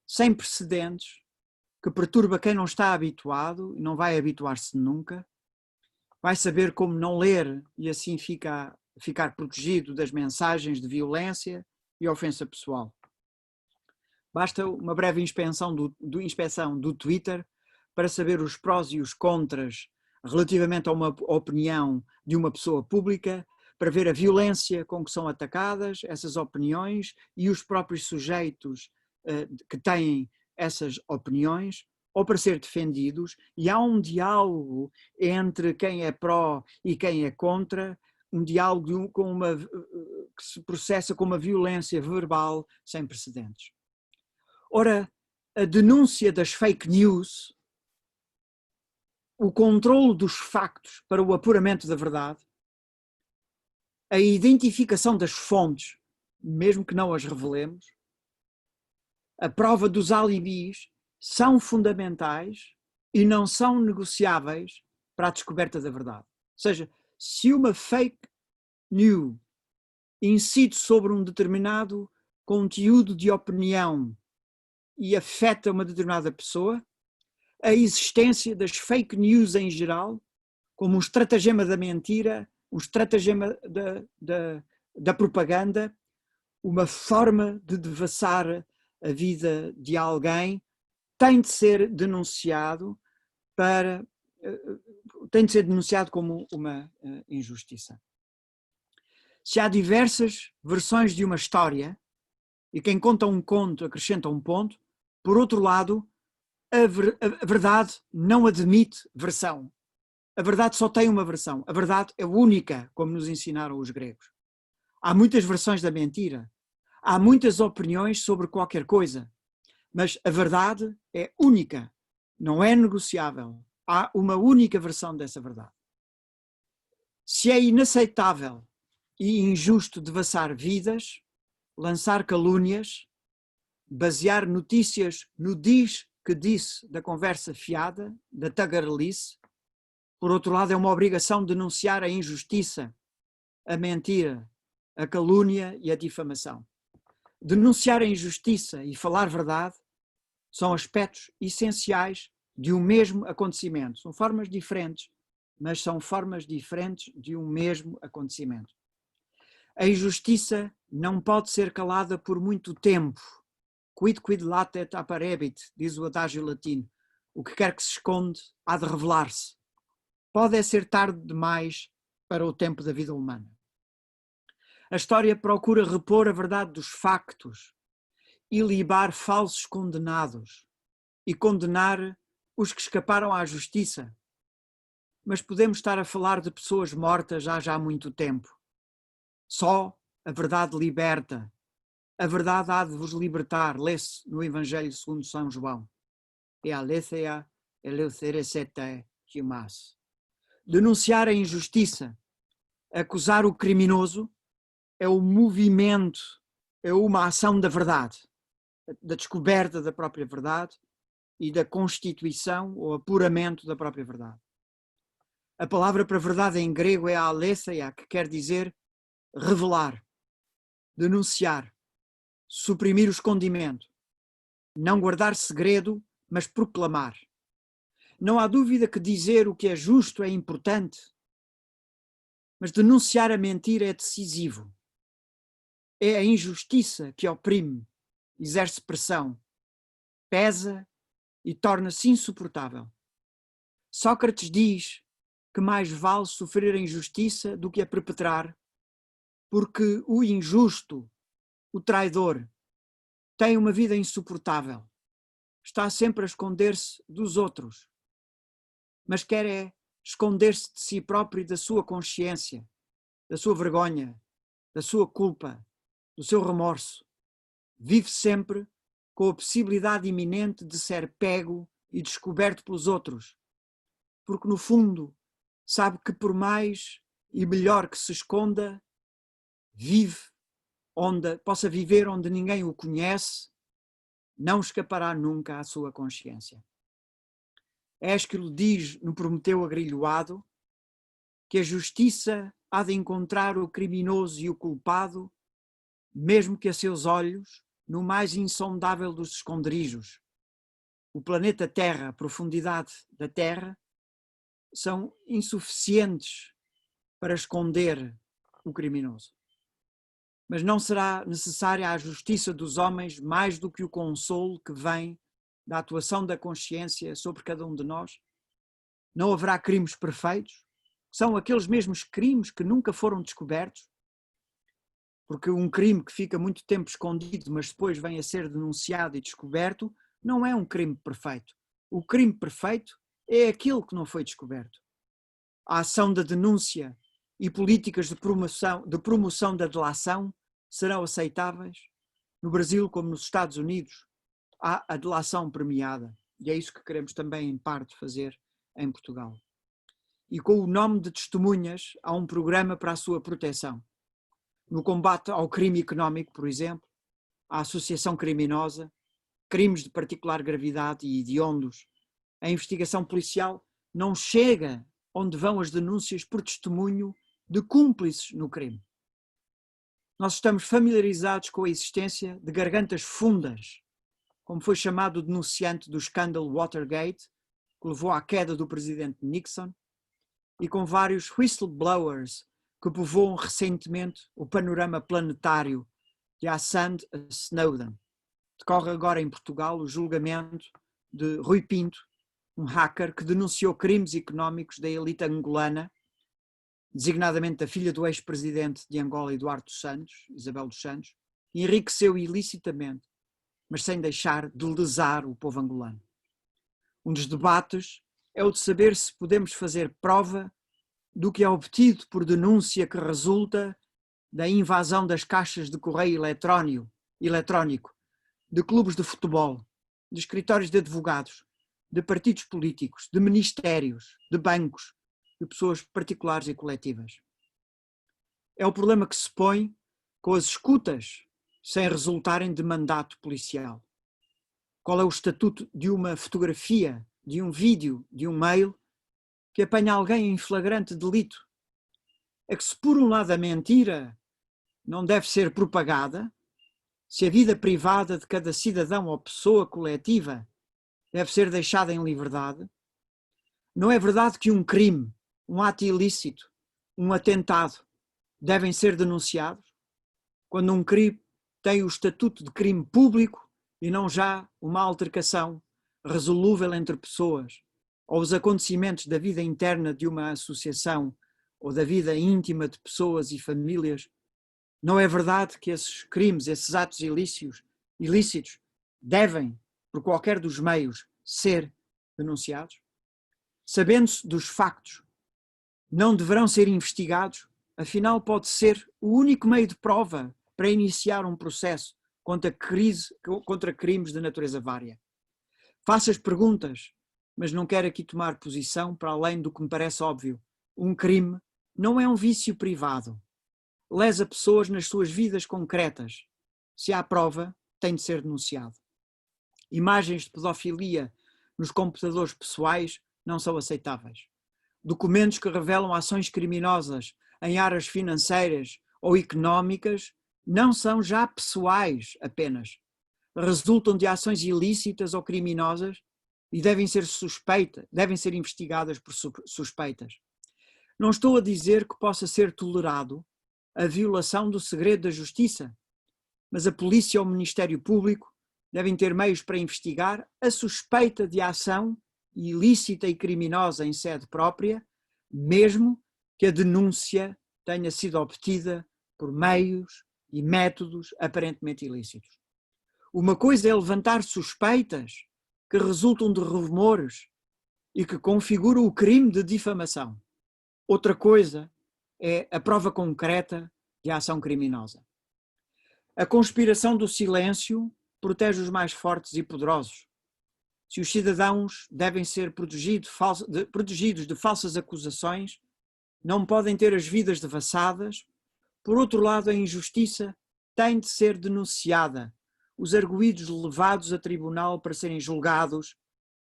sem precedentes que perturba quem não está habituado e não vai habituar-se nunca, vai saber como não ler e assim ficar protegido das mensagens de violência e ofensa pessoal. Basta uma breve inspeção do Twitter para saber os prós e os contras relativamente a uma opinião de uma pessoa pública, para ver a violência com que são atacadas essas opiniões e os próprios sujeitos que têm essas opiniões, ou para ser defendidos, e há um diálogo entre quem é pró e quem é contra, um diálogo que se processa com uma violência verbal sem precedentes. Ora, a denúncia das fake news, o controlo dos factos para o apuramento da verdade, a identificação das fontes, mesmo que não as revelemos, a prova dos alibis são fundamentais e não são negociáveis para a descoberta da verdade. Ou seja, se uma fake news incide sobre um determinado conteúdo de opinião e afeta uma determinada pessoa, a existência das fake news em geral, como um estratagema da mentira, um estratagema da propaganda, uma forma de devassar a vida de alguém, tem de ser denunciado como uma injustiça. Se há diversas versões de uma história, e quem conta um conto acrescenta um ponto, por outro lado, a verdade não admite versão. A verdade só tem uma versão. A verdade é única, como nos ensinaram os gregos. Há muitas versões da mentira. Há muitas opiniões sobre qualquer coisa. Mas a verdade é única. Não é negociável. Há uma única versão dessa verdade. Se é inaceitável e injusto devassar vidas, lançar calúnias, basear notícias no diz que disse da conversa fiada, da tagarelice, por outro lado, é uma obrigação denunciar a injustiça, a mentira, a calúnia e a difamação. Denunciar a injustiça e falar verdade são aspectos essenciais de um mesmo acontecimento. São formas diferentes, mas são formas diferentes de um mesmo acontecimento. A injustiça não pode ser calada por muito tempo. Quid latet apparebit, diz o adágio latino. O que quer que se esconde há de revelar-se. Pode ser tarde demais para o tempo da vida humana. A história procura repor a verdade dos factos, ilibar falsos condenados e condenar os que escaparam à justiça. Mas podemos estar a falar de pessoas mortas há já muito tempo. Só a verdade liberta. A verdade há de vos libertar, lê-se no Evangelho segundo São João. E a aletheia eleutheresete humas. Denunciar a injustiça, acusar o criminoso, é o movimento, é uma ação da verdade, da descoberta da própria verdade e da constituição ou apuramento da própria verdade. A palavra para verdade em grego é a aletheia, que quer dizer revelar, denunciar, suprimir o escondimento, não guardar segredo, mas proclamar. Não há dúvida que dizer o que é justo é importante, mas denunciar a mentira é decisivo. É a injustiça que oprime, exerce pressão, pesa e torna-se insuportável. Sócrates diz que mais vale sofrer a injustiça do que a perpetrar, porque o injusto, o traidor, tem uma vida insuportável. Está sempre a esconder-se dos outros, mas quer esconder-se de si próprio e da sua consciência, da sua vergonha, da sua culpa, do seu remorso. Vive sempre com a possibilidade iminente de ser pego e descoberto pelos outros, porque no fundo sabe que por mais e melhor que se esconda, possa viver onde ninguém o conhece, não escapará nunca à sua consciência. Ésquilo diz no Prometeu Agrilhoado que a justiça há de encontrar o criminoso e o culpado, mesmo que a seus olhos, no mais insondável dos esconderijos. O planeta Terra, a profundidade da Terra, são insuficientes para esconder o criminoso. Mas não será necessária a justiça dos homens mais do que o consolo que vem da atuação da consciência sobre cada um de nós? Não haverá crimes perfeitos? São aqueles mesmos crimes que nunca foram descobertos? Porque um crime que fica muito tempo escondido, mas depois vem a ser denunciado e descoberto, não é um crime perfeito. O crime perfeito é aquele que não foi descoberto. A ação da denúncia e políticas de promoção da delação serão aceitáveis? No Brasil, como nos Estados Unidos, há a delação premiada. E é isso que queremos também, em parte, fazer em Portugal. E com o nome de testemunhas, há um programa para a sua proteção. No combate ao crime económico, por exemplo, à associação criminosa, crimes de particular gravidade e hediondos, a investigação policial não chega onde vão as denúncias por testemunho de cúmplices no crime. Nós estamos familiarizados com a existência de gargantas fundas, como foi chamado o denunciante do escândalo Watergate, que levou à queda do presidente Nixon, e com vários whistleblowers que povoam recentemente o panorama planetário de Assange a Snowden. Decorre agora em Portugal o julgamento de Rui Pinto, um hacker que denunciou crimes económicos da elite angolana, designadamente da filha do ex-presidente de Angola, Eduardo dos Santos, Isabel dos Santos, e enriqueceu ilicitamente, mas sem deixar de lesar o povo angolano. Um dos debates é o de saber se podemos fazer prova do que é obtido por denúncia que resulta da invasão das caixas de correio eletrónico, de clubes de futebol, de escritórios de advogados, de partidos políticos, de ministérios, de bancos, de pessoas particulares e coletivas. É o problema que se põe com as escutas sem resultarem de mandato policial. Qual é o estatuto de uma fotografia, de um vídeo, de um mail que apanha alguém em flagrante delito? É que se por um lado a mentira não deve ser propagada, se a vida privada de cada cidadão ou pessoa coletiva deve ser deixada em liberdade, não é verdade que um crime, um ato ilícito, um atentado devem ser denunciados? Quando um crime tem o estatuto de crime público e não já uma altercação resolúvel entre pessoas, ou os acontecimentos da vida interna de uma associação ou da vida íntima de pessoas e famílias, não é verdade que esses crimes, esses atos ilícitos, devem, por qualquer dos meios, ser denunciados? Sabendo-se dos factos, não deverão ser investigados? Afinal, pode ser o único meio de prova para iniciar um processo contra crimes de natureza vária. Faço as perguntas, mas não quero aqui tomar posição para além do que me parece óbvio. Um crime não é um vício privado. Lesa pessoas nas suas vidas concretas. Se há prova, tem de ser denunciado. Imagens de pedofilia nos computadores pessoais não são aceitáveis. Documentos que revelam ações criminosas em áreas financeiras ou económicas não são já pessoais apenas. Resultam de ações ilícitas ou criminosas e devem ser investigadas por suspeitas. Não estou a dizer que possa ser tolerado a violação do segredo da justiça, mas a polícia ou o Ministério Público devem ter meios para investigar a suspeita de ação ilícita e criminosa em sede própria, mesmo que a denúncia tenha sido obtida por meios e métodos aparentemente ilícitos. Uma coisa é levantar suspeitas que resultam de rumores e que configuram o crime de difamação. Outra coisa é a prova concreta de ação criminosa. A conspiração do silêncio protege os mais fortes e poderosos. Se os cidadãos devem ser protegidos de falsas acusações, não podem ter as vidas devassadas. Por outro lado, a injustiça tem de ser denunciada, os arguidos levados a tribunal para serem julgados,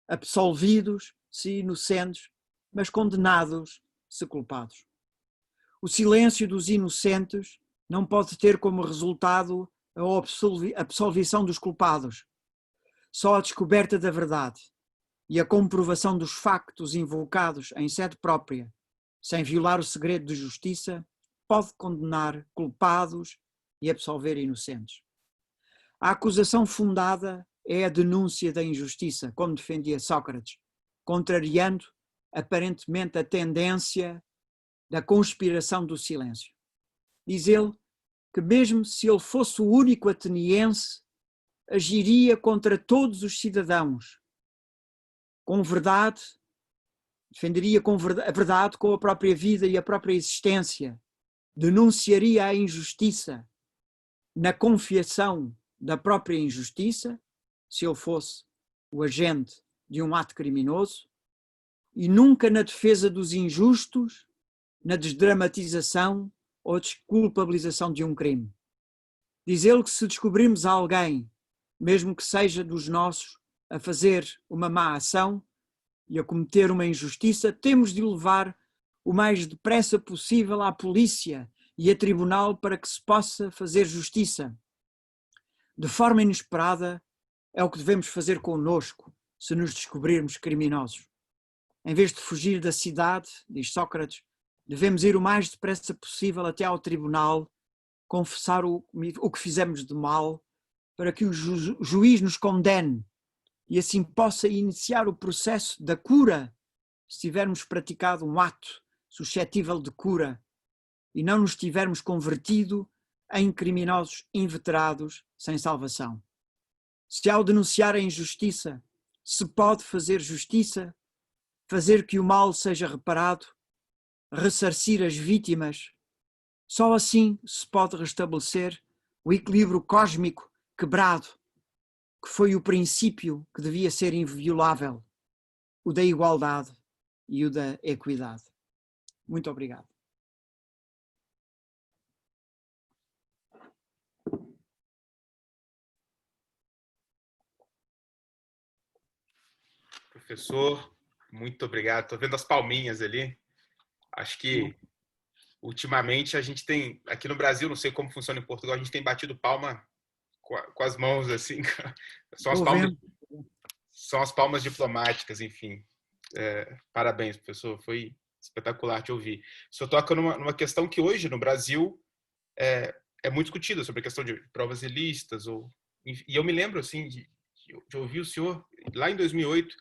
absolvidos se inocentes, mas condenados se culpados. O silêncio dos inocentes não pode ter como resultado a absolvição dos culpados. Só a descoberta da verdade e a comprovação dos factos invocados em sede própria, sem violar o segredo de justiça, pode condenar culpados e absolver inocentes. A acusação fundada é a denúncia da injustiça, como defendia Sócrates, contrariando aparentemente a tendência da conspiração do silêncio. Diz ele que mesmo se ele fosse o único ateniense, agiria contra todos os cidadãos, com verdade, defenderia a verdade com a própria vida e a própria existência, denunciaria a injustiça na confiação da própria injustiça, se ele fosse o agente de um ato criminoso, e nunca na defesa dos injustos, na desdramatização ou desculpabilização de um crime. Diz ele que se descobrirmos alguém, mesmo que seja dos nossos, a fazer uma má ação e a cometer uma injustiça, temos de o levar o mais depressa possível à polícia e a tribunal para que se possa fazer justiça. De forma inesperada, é o que devemos fazer connosco se nos descobrirmos criminosos. Em vez de fugir da cidade, diz Sócrates, devemos ir o mais depressa possível até ao tribunal, confessar o que fizemos de mal, para que o juiz nos condene e assim possa iniciar o processo da cura, se tivermos praticado um ato suscetível de cura e não nos tivermos convertido em criminosos inveterados sem salvação. Se ao denunciar a injustiça se pode fazer justiça, fazer que o mal seja reparado, ressarcir as vítimas, só assim se pode restabelecer o equilíbrio cósmico quebrado, que foi o princípio que devia ser inviolável, o da igualdade e o da equidade. Muito obrigado. Professor, muito obrigado. Estou vendo as palminhas ali. Acho que ultimamente a gente tem, aqui no Brasil, não sei como funciona em Portugal, a gente tem batido palma com as mãos assim. São as palmas diplomáticas, enfim. Parabéns, professor. Foi espetacular te ouvir. O senhor toca numa questão que hoje no Brasil é muito discutida, sobre a questão de provas ilícitas. E eu me lembro assim de ouvir o senhor lá em 2008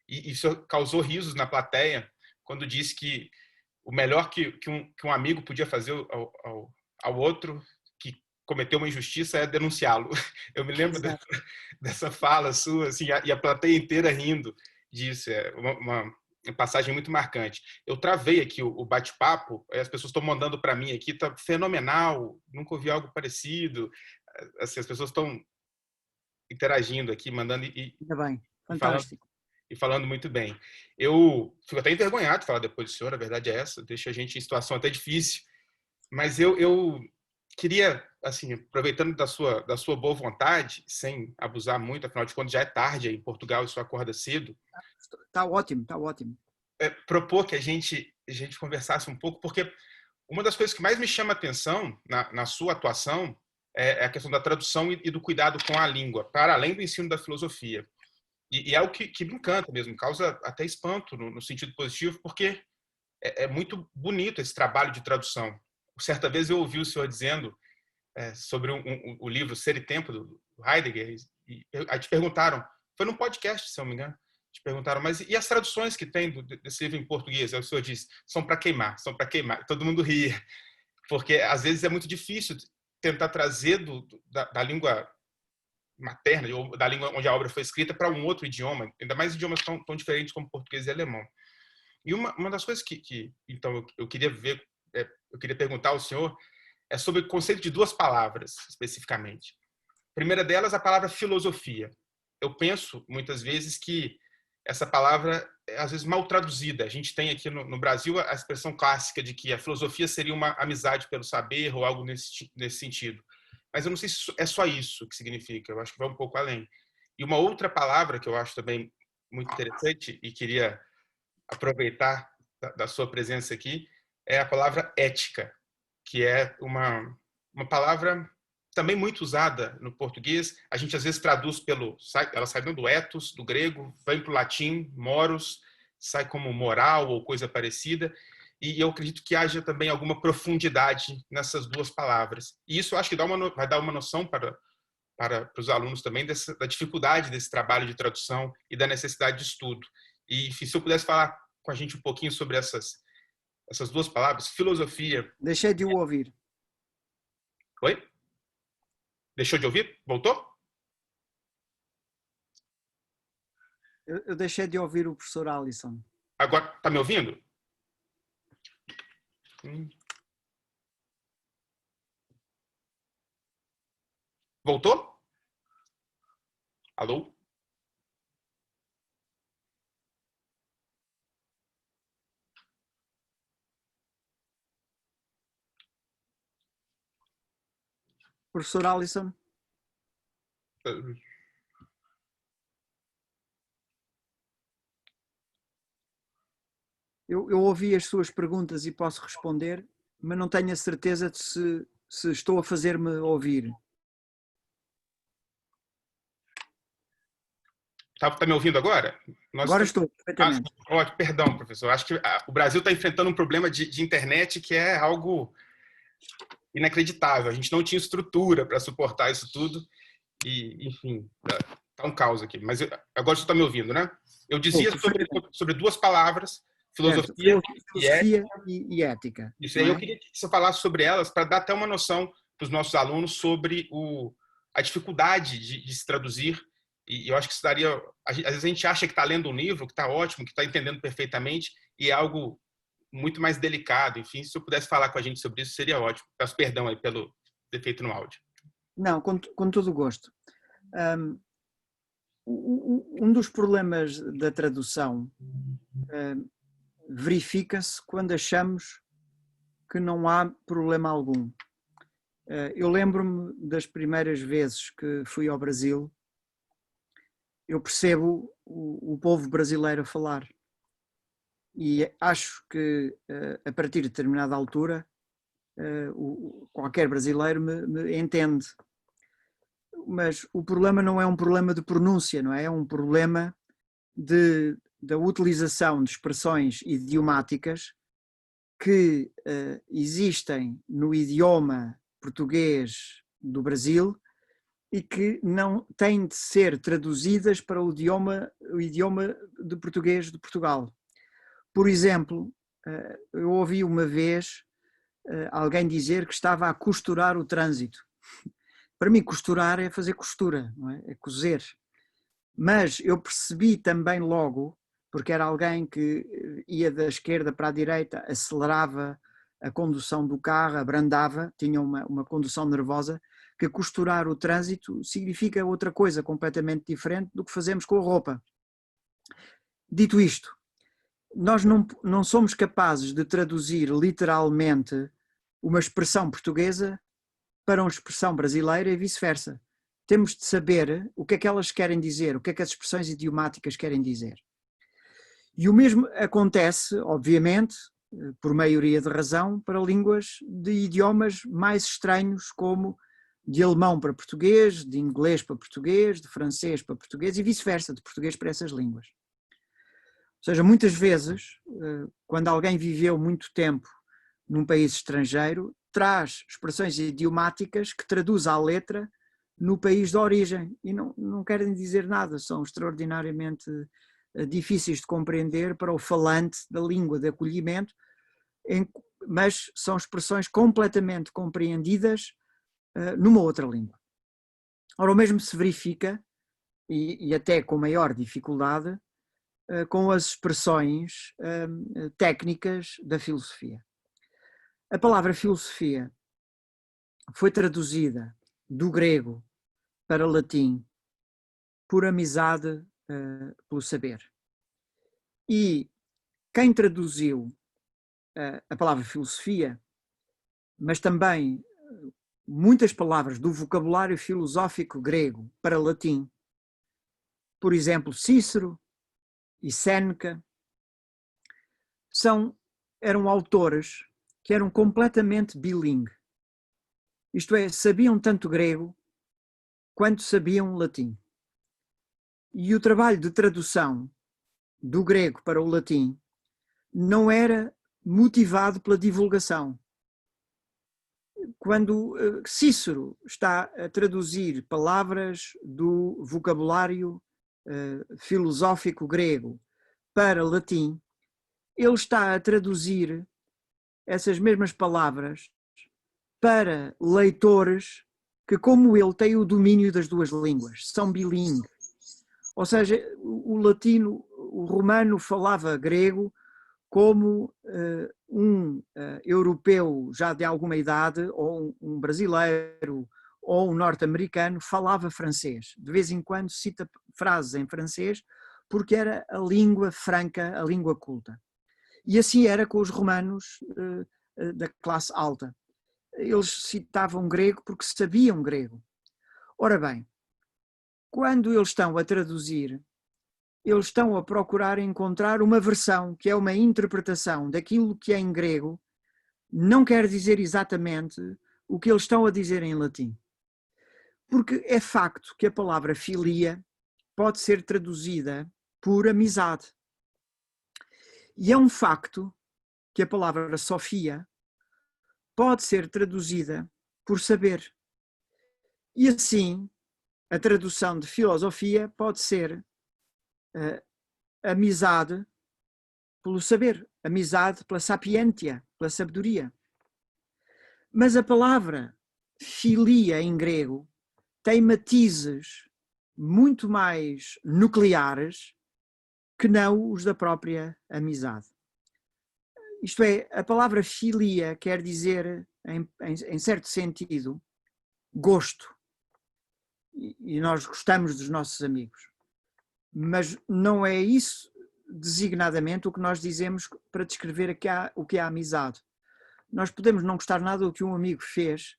e o senhor causou risos na plateia quando disse que o melhor que um amigo podia fazer ao outro que cometeu uma injustiça é denunciá-lo. Eu me lembro dessa fala sua, assim, e a plateia inteira rindo disso. É uma passagem muito marcante. Eu travei aqui o bate-papo, as pessoas estão mandando para mim aqui, tá fenomenal, nunca ouvi algo parecido. Assim, as pessoas estão interagindo aqui, mandando Ainda bem, fantástico. E falando muito bem. Eu fico até envergonhado de falar depois do senhor, a verdade é essa, deixa a gente em situação até difícil, mas eu queria, assim, aproveitando da sua boa vontade, sem abusar muito, afinal de contas já é tarde aí em Portugal e só acorda cedo. Tá ótimo, tá ótimo. Propor que a gente conversasse um pouco, porque uma das coisas que mais me chama a atenção na sua atuação é a questão da tradução e do cuidado com a língua, para além do ensino da filosofia. E é o que me encanta mesmo, causa até espanto no sentido positivo, porque é muito bonito esse trabalho de tradução. Certa vez eu ouvi o senhor dizendo sobre o livro Ser e Tempo, do Heidegger, e aí te perguntaram, foi num podcast, se eu não me engano, te perguntaram, mas e as traduções que tem desse livro em português? Aí o senhor disse, são para queimar, são para queimar. Todo mundo ria, porque às vezes é muito difícil tentar trazer da língua materna, ou da língua onde a obra foi escrita, para um outro idioma, ainda mais idiomas tão diferentes como português e alemão. E uma das coisas que então eu queria ver, eu queria perguntar ao senhor é sobre o conceito de duas palavras, especificamente. A primeira delas, a palavra filosofia. Eu penso, muitas vezes, que essa palavra é, às vezes, mal traduzida. A gente tem aqui no Brasil a expressão clássica de que a filosofia seria uma amizade pelo saber ou algo nesse sentido. Mas eu não sei se é só isso que significa. Eu acho que vai um pouco além. E uma outra palavra que eu acho também muito interessante e queria aproveitar da sua presença aqui é a palavra ética, que é uma palavra também muito usada no português. A gente às vezes traduz ela sai do ethos, do grego, vem para o latim, moros, sai como moral ou coisa parecida. E eu acredito que haja também alguma profundidade nessas duas palavras. E isso eu acho que vai dar uma noção para os alunos também da dificuldade desse trabalho de tradução e da necessidade de estudo. E se eu pudesse falar com a gente um pouquinho sobre essas duas palavras, filosofia. Deixei de o ouvir. Oi? Deixou de ouvir? Voltou? Eu deixei de ouvir o professor Alisson. Agora, tá me ouvindo? Voltou? Alô? Professor Alisson? Eu ouvi as suas perguntas e posso responder, mas não tenho a certeza de se estou a fazer-me ouvir. Tá me ouvindo agora? Agora estou, perfeitamente. Perdão, professor. Acho que o Brasil está enfrentando um problema de internet que é algo inacreditável. A gente não tinha estrutura para suportar isso tudo. E, enfim, tá um caos aqui. Mas agora você está me ouvindo, né? Eu dizia sobre duas palavras, filosofia e ética. Isso aí eu queria que você falasse sobre elas para dar até uma noção para os nossos alunos sobre a dificuldade de se traduzir. E eu acho que isso daria... Às vezes a gente acha que está lendo um livro, que está ótimo, que está entendendo perfeitamente, e é algo muito mais delicado. Enfim, se eu pudesse falar com a gente sobre isso, seria ótimo. Peço perdão aí pelo defeito no áudio. Não, com todo o gosto. Um dos problemas da tradução verifica-se quando achamos que não há problema algum. Eu lembro-me das primeiras vezes que fui ao Brasil, eu percebo o povo brasileiro a falar e acho que a partir de determinada altura qualquer brasileiro me entende. Mas o problema não é um problema de pronúncia, não é? É um problema da utilização de expressões idiomáticas que existem no idioma português do Brasil e que não têm de ser traduzidas para o idioma de português de Portugal. Por exemplo, eu ouvi uma vez alguém dizer que estava a costurar o trânsito. Para mim, costurar é fazer costura, não é? É cozer. Mas eu percebi também logo, porque era alguém que ia da esquerda para a direita, acelerava a condução do carro, abrandava, tinha uma condução nervosa, que costurar o trânsito significa outra coisa completamente diferente do que fazemos com a roupa. Dito isto, nós não somos capazes de traduzir literalmente uma expressão portuguesa para uma expressão brasileira e vice-versa. Temos de saber o que é que elas querem dizer, o que é que as expressões idiomáticas querem dizer. E o mesmo acontece, obviamente, por maioria de razão, para línguas de idiomas mais estranhos, como de alemão para português, de inglês para português, de francês para português e vice-versa, de português para essas línguas. Ou seja, muitas vezes, quando alguém viveu muito tempo num país estrangeiro, traz expressões idiomáticas que traduz à letra no país de origem e não querem dizer nada, são extraordinariamente difíceis de compreender para o falante da língua de acolhimento, mas são expressões completamente compreendidas numa outra língua. Ora, o mesmo se verifica, e até com maior dificuldade, com as expressões técnicas da filosofia. A palavra filosofia foi traduzida do grego para latim por amizade pelo saber. E quem traduziu a palavra filosofia, mas também muitas palavras do vocabulário filosófico grego para latim, por exemplo, Cícero e Séneca, eram autores que eram completamente bilingue. Isto é, sabiam tanto grego quanto sabiam latim. E o trabalho de tradução do grego para o latim não era motivado pela divulgação. Quando Cícero está a traduzir palavras do vocabulário filosófico grego para latim, ele está a traduzir essas mesmas palavras para leitores que, como ele, têm o domínio das duas línguas, são bilíngues. Ou seja, o latino, o romano falava grego como europeu já de alguma idade, ou um brasileiro, ou um norte-americano, falava francês. De vez em quando cita frases em francês, porque era a língua franca, a língua culta. E assim era com os romanos da classe alta. Eles citavam grego porque sabiam grego. Ora bem, quando eles estão a traduzir, eles estão a procurar encontrar uma versão que é uma interpretação daquilo que é em grego, não quer dizer exatamente o que eles estão a dizer em latim. Porque é facto que a palavra filia pode ser traduzida por amizade. E é um facto que a palavra sofia pode ser traduzida por saber. E assim, a tradução de filosofia pode ser amizade pelo saber, amizade pela sapientia, pela sabedoria. Mas a palavra filia em grego tem matizes muito mais nucleares que não os da própria amizade. Isto é, a palavra filia quer dizer, em certo sentido, gosto. E nós gostamos dos nossos amigos. Mas não é isso designadamente o que nós dizemos para descrever o que é a amizade. Nós podemos não gostar nada do que um amigo fez,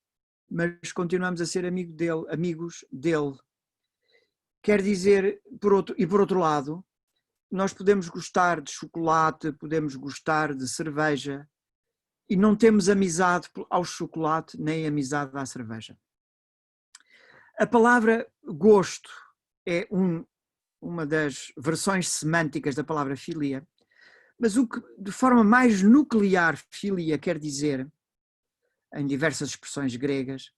mas continuamos a ser amigos dele. Quer dizer, por outro lado, nós podemos gostar de chocolate, podemos gostar de cerveja e não temos amizade ao chocolate nem amizade à cerveja. A palavra gosto é uma das versões semânticas da palavra filia, mas o que de forma mais nuclear filia quer dizer, em diversas expressões gregas,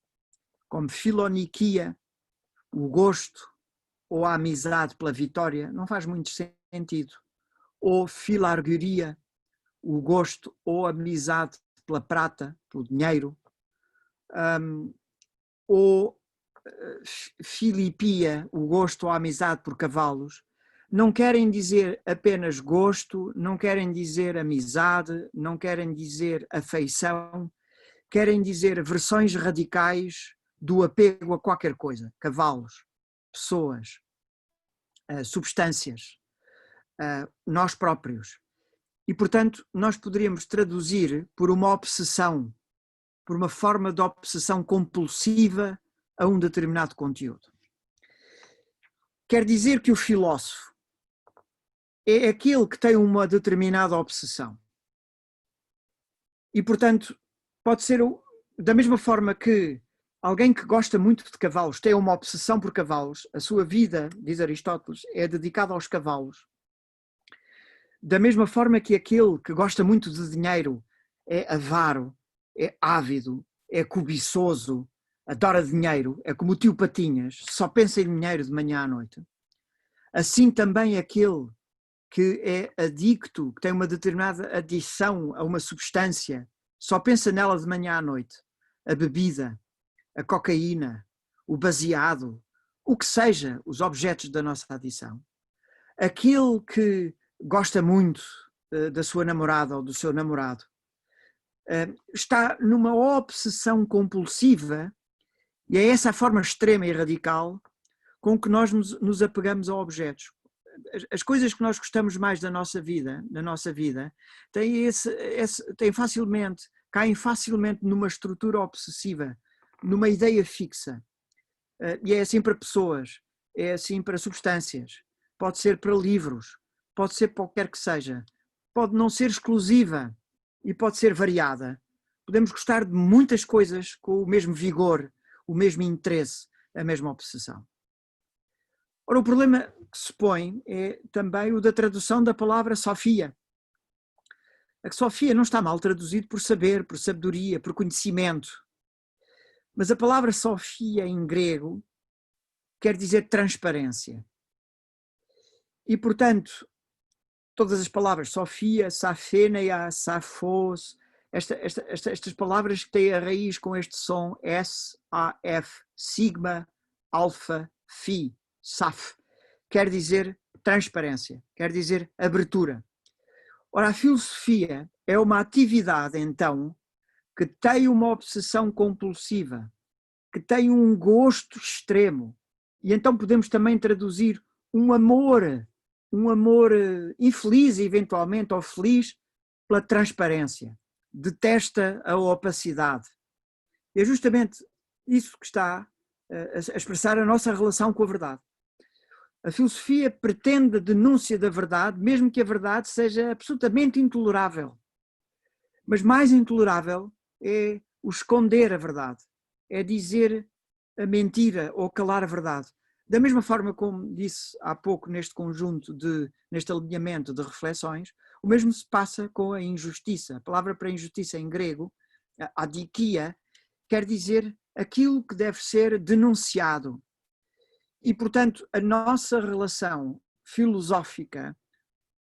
como filonikia, o gosto, ou a amizade pela vitória, não faz muito sentido. Ou filarguria, o gosto ou a amizade pela prata, pelo dinheiro. Ou filipia, o gosto ou a amizade por cavalos. Não querem dizer apenas gosto, não querem dizer amizade, não querem dizer afeição, querem dizer versões radicais do apego a qualquer coisa, cavalos, pessoas, substâncias, nós próprios. E, portanto, nós poderíamos traduzir por uma obsessão, por uma forma de obsessão compulsiva a um determinado conteúdo. Quer dizer que o filósofo é aquele que tem uma determinada obsessão. E, portanto, pode ser da mesma forma que alguém que gosta muito de cavalos tem uma obsessão por cavalos, a sua vida, diz Aristóteles, é dedicada aos cavalos. Da mesma forma que aquele que gosta muito de dinheiro é avaro, é ávido, é cobiçoso, adora dinheiro, é como o tio Patinhas, só pensa em dinheiro de manhã à noite. Assim também aquele que é adicto, que tem uma determinada adição a uma substância, só pensa nela de manhã à noite. A bebida, a cocaína, o baseado, o que seja os objetos da nossa adição. Aquele que gosta muito da sua namorada ou do seu namorado, está numa obsessão compulsiva, e é essa a forma extrema e radical com que nós nos apegamos a objetos. As coisas que nós gostamos mais da nossa vida, caem facilmente numa estrutura obsessiva, numa ideia fixa. E é assim para pessoas, é assim para substâncias, pode ser para livros, pode ser para qualquer que seja, pode não ser exclusiva e pode ser variada. Podemos gostar de muitas coisas com o mesmo vigor, o mesmo interesse, a mesma obsessão. Ora, o problema que se põe é também o da tradução da palavra Sofia. A Sofia não está mal traduzido por saber, por sabedoria, por conhecimento. Mas a palavra Sofia em grego quer dizer transparência. E, portanto, todas as palavras, Sofia, Safeneia, Safos, estas palavras que têm a raiz com este som, S, A, F, Sigma, Alfa, Phi, Saf, quer dizer transparência, quer dizer abertura. Ora, a filosofia é uma atividade, então, que tem uma obsessão compulsiva, que tem um gosto extremo, e então podemos também traduzir um amor infeliz, eventualmente, ou feliz, pela transparência. Detesta a opacidade. E é justamente isso que está a expressar a nossa relação com a verdade. A filosofia pretende a denúncia da verdade, mesmo que a verdade seja absolutamente intolerável. Mas mais intolerável é o esconder a verdade, é dizer a mentira ou calar a verdade. Da mesma forma como disse há pouco neste alinhamento de reflexões, o mesmo se passa com a injustiça. A palavra para injustiça em grego, adikia, quer dizer aquilo que deve ser denunciado. E, portanto, a nossa relação filosófica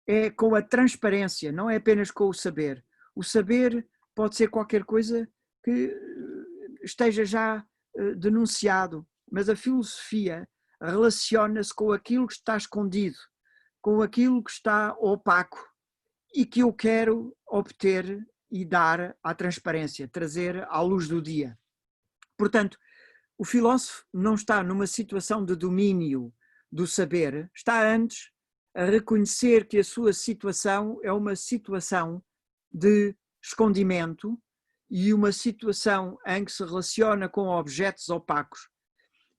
é com a transparência, não é apenas com o saber. O saber pode ser qualquer coisa que esteja já denunciado, mas a filosofia relaciona-se com aquilo que está escondido, com aquilo que está opaco e que eu quero obter e dar à transparência, trazer à luz do dia. Portanto, o filósofo não está numa situação de domínio do saber, está antes a reconhecer que a sua situação é uma situação de escondimento e uma situação em que se relaciona com objetos opacos.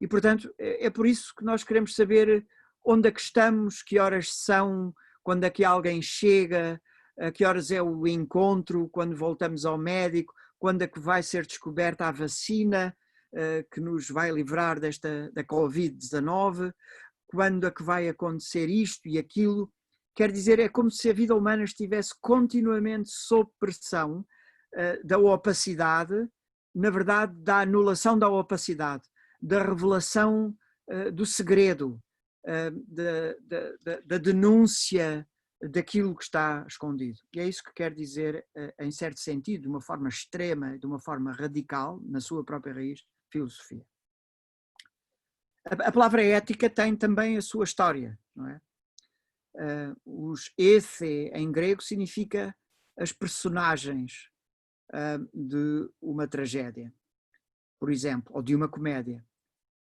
E, portanto, é por isso que nós queremos saber onde é que estamos, que horas são, quando é que alguém chega, a que horas é o encontro, quando voltamos ao médico, quando é que vai ser descoberta a vacina que nos vai livrar da Covid-19, quando é que vai acontecer isto e aquilo. Quer dizer, é como se a vida humana estivesse continuamente sob pressão da opacidade, na verdade, da anulação da opacidade, da revelação do segredo, da denúncia daquilo que está escondido. E é isso que quer dizer, em certo sentido, de uma forma extrema, de uma forma radical, na sua própria raiz, filosofia. A palavra ética tem também a sua história, não é? Os ethe em grego significa as personagens de uma tragédia, por exemplo, ou de uma comédia.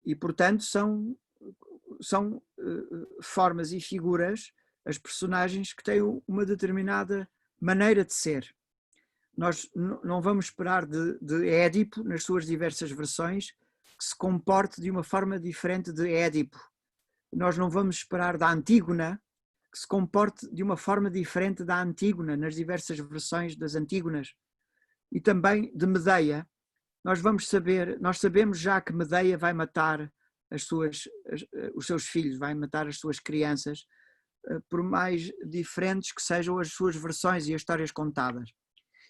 E, portanto, são formas e figuras, as personagens que têm uma determinada maneira de ser. Nós não vamos esperar de Édipo, nas suas diversas versões, que se comporte de uma forma diferente de Édipo. Nós não vamos esperar da Antígona que se comporte de uma forma diferente da Antígona, nas diversas versões das Antígonas. E também de Medeia. Nós sabemos já que Medeia vai matar os seus filhos, vai matar as suas crianças, por mais diferentes que sejam as suas versões e as histórias contadas.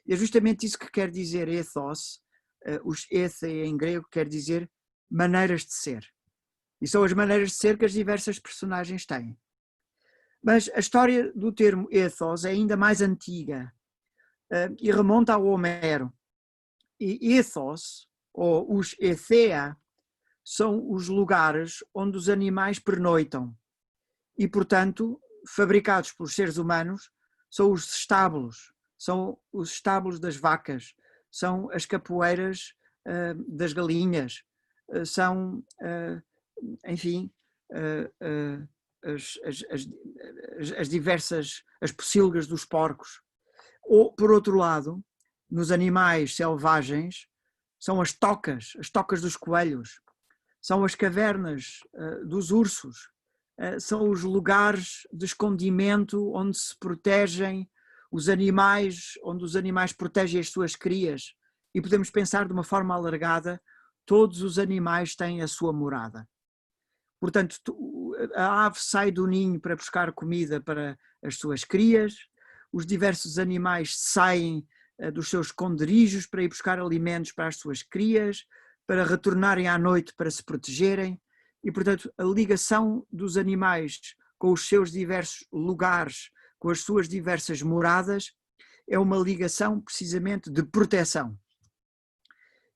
E é justamente isso que quer dizer ethos, os ethe em grego quer dizer maneiras de ser. E são as maneiras de ser que as diversas personagens têm. Mas a história do termo ethos é ainda mais antiga e remonta ao Homero. E ethos, ou os ethea, são os lugares onde os animais pernoitam e, portanto, fabricados pelos seres humanos, são os estábulos, são os estábulos das vacas, são as capoeiras das galinhas, são, enfim, as diversas, as pocilgas dos porcos. Ou, por outro lado, nos animais selvagens, são as tocas dos coelhos, são as cavernas dos ursos, são os lugares de escondimento onde se protegem os animais, onde os animais protegem as suas crias. E podemos pensar de uma forma alargada, todos os animais têm a sua morada. Portanto, a ave sai do ninho para buscar comida para as suas crias, os diversos animais saem dos seus esconderijos para ir buscar alimentos para as suas crias, para retornarem à noite para se protegerem. E, portanto, a ligação dos animais com os seus diversos lugares, com as suas diversas moradas, é uma ligação precisamente de proteção.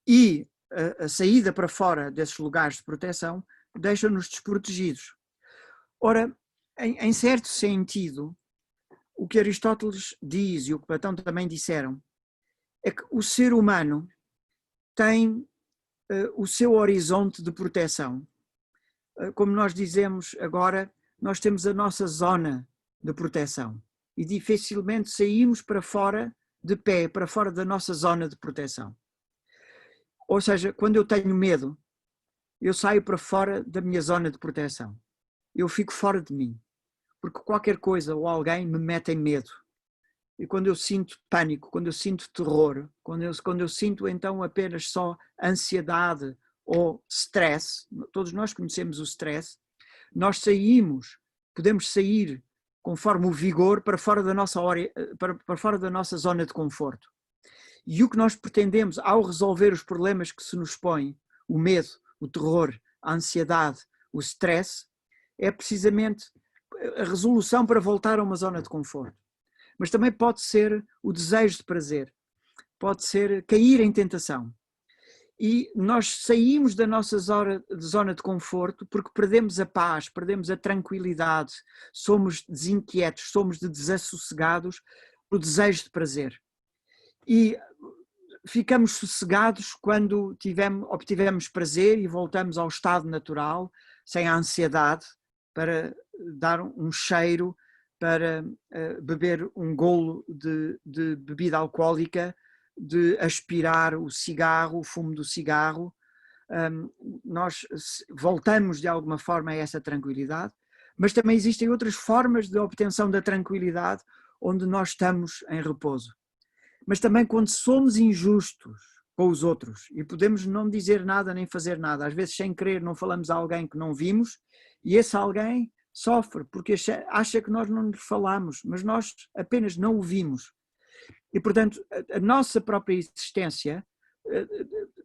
E a saída para fora desses lugares de proteção deixa-nos desprotegidos. Ora, em certo sentido, o que Aristóteles diz e o que Platão também disseram é que o ser humano tem o seu horizonte de proteção. Como nós dizemos agora, nós temos a nossa zona de proteção e dificilmente saímos para fora de pé, para fora da nossa zona de proteção. Ou seja, quando eu tenho medo, eu saio para fora da minha zona de proteção. Eu fico fora de mim, porque qualquer coisa ou alguém me mete em medo. E quando eu sinto pânico, quando eu sinto terror, quando eu sinto então apenas só ansiedade ou stress, todos nós conhecemos o stress, nós podemos sair conforme o vigor para fora da nossa para fora da nossa zona de conforto. E o que nós pretendemos ao resolver os problemas que se nos põem, o medo, o terror, a ansiedade, o stress, é precisamente a resolução para voltar a uma zona de conforto. Mas também pode ser o desejo de prazer, pode ser cair em tentação. E nós saímos da nossa zona de conforto porque perdemos a paz, perdemos a tranquilidade, somos desinquietos, somos desassossegados pelo desejo de prazer. E ficamos sossegados quando obtivemos prazer e voltamos ao estado natural, sem a ansiedade, para dar um cheiro, para beber um golo de bebida alcoólica, de aspirar o cigarro, o fumo do cigarro. Nós voltamos de alguma forma a essa tranquilidade, mas também existem outras formas de obtenção da tranquilidade onde nós estamos em repouso. Mas também quando somos injustos com os outros e podemos não dizer nada nem fazer nada, às vezes sem querer não falamos a alguém que não vimos e esse alguém sofre porque acha que nós não lhe falamos, mas nós apenas não o vimos. E portanto a nossa própria existência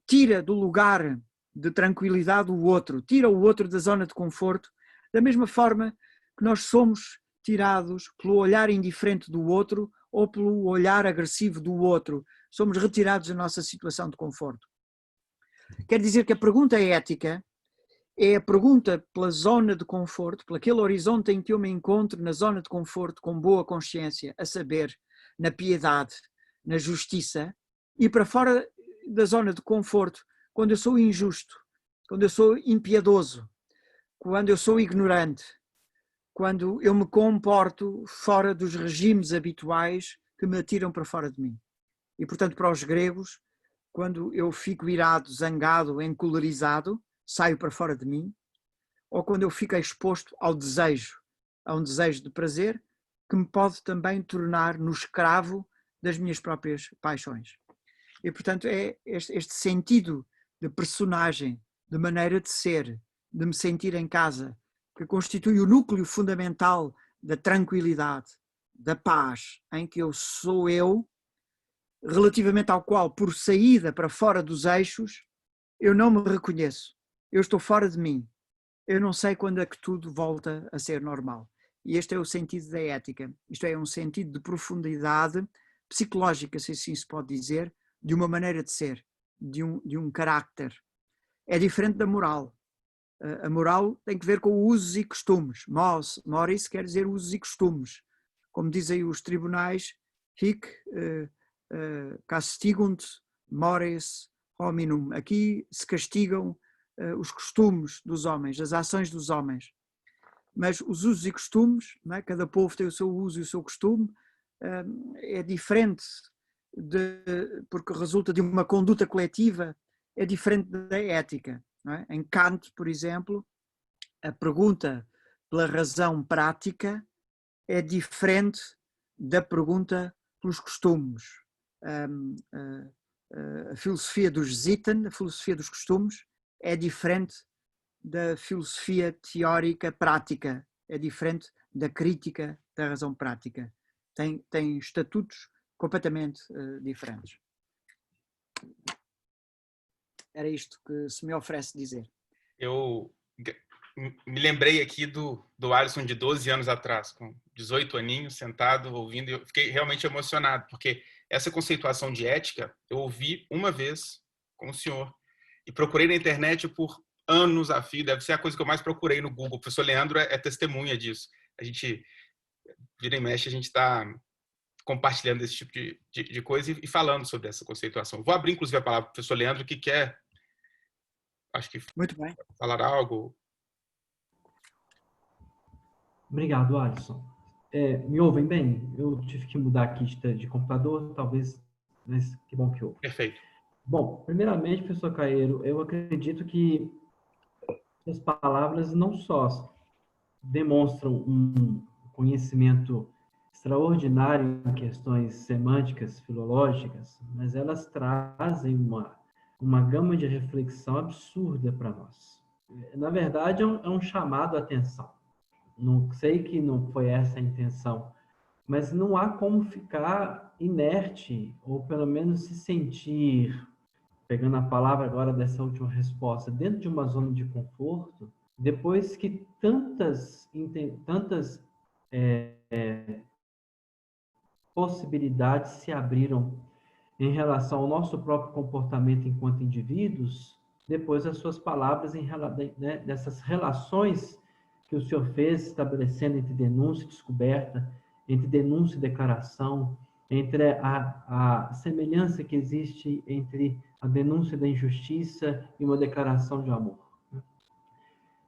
tira do lugar de tranquilidade o outro, tira o outro da zona de conforto, da mesma forma que nós somos tirados pelo olhar indiferente do outro ou pelo olhar agressivo do outro, somos retirados da nossa situação de conforto. Quer dizer que a pergunta ética é a pergunta pela zona de conforto, por aquele horizonte em que eu me encontro na zona de conforto com boa consciência, a saber, na piedade, na justiça, e para fora da zona de conforto, quando eu sou injusto, quando eu sou impiedoso, quando eu sou ignorante, quando eu me comporto fora dos regimes habituais que me atiram para fora de mim. E, portanto, para os gregos, quando eu fico irado, zangado, encolerizado, saio para fora de mim, ou quando eu fico exposto ao desejo, a um desejo de prazer, que me pode também tornar no escravo das minhas próprias paixões. E, portanto, é este sentido de personagem, de maneira de ser, de me sentir em casa, que constitui o núcleo fundamental da tranquilidade, da paz, em que eu sou eu, relativamente ao qual, por saída para fora dos eixos, eu não me reconheço, eu estou fora de mim, eu não sei quando é que tudo volta a ser normal. E este é o sentido da ética, isto é um sentido de profundidade psicológica, se assim se pode dizer, de uma maneira de ser, de um carácter. É diferente da moral. A moral tem que ver com usos e costumes. Moris quer dizer usos e costumes. Como dizem os tribunais, hic castigunt mores hominum. Aqui se castigam os costumes dos homens, as ações dos homens. Mas os usos e costumes, não é? Cada povo tem o seu uso e o seu costume, é diferente, porque resulta de uma conduta coletiva, é diferente da ética. Não é? Em Kant, por exemplo, a pergunta pela razão prática é diferente da pergunta pelos costumes. A filosofia dos Sitten, a filosofia dos costumes, é diferente da filosofia teórica prática, é diferente da crítica da razão prática. Tem estatutos completamente diferentes. Era isto que se me oferece dizer. Eu me lembrei aqui do Alisson de 12 anos atrás, com 18 aninhos, sentado, ouvindo, e eu fiquei realmente emocionado, porque essa conceituação de ética eu ouvi uma vez com o senhor e procurei na internet por anos a fio, deve ser a coisa que eu mais procurei no Google. O professor Leandro é testemunha disso. A gente, vira e mexe, a gente está compartilhando esse tipo de coisa e falando sobre essa conceituação. Vou abrir, inclusive, a palavra para o professor Leandro, que quer, acho que, muito bem, falar algo. Obrigado, Alisson. Me ouvem bem? Eu tive que mudar aqui de computador, talvez, mas que bom que houve. Perfeito. Bom, primeiramente, professor Caeiro, eu acredito que as palavras não só demonstram um conhecimento extraordinário em questões semânticas, filológicas, mas elas trazem uma gama de reflexão absurda para nós. Na verdade, é um chamado à atenção. Não sei que não foi essa a intenção, mas não há como ficar inerte, ou pelo menos se sentir, pegando a palavra agora dessa última resposta, dentro de uma zona de conforto, depois que tantas possibilidades se abriram em relação ao nosso próprio comportamento enquanto indivíduos, depois as suas palavras dessas relações que o senhor fez, estabelecendo entre denúncia e descoberta, entre denúncia e declaração, entre a semelhança que existe entre a denúncia da injustiça e uma declaração de amor.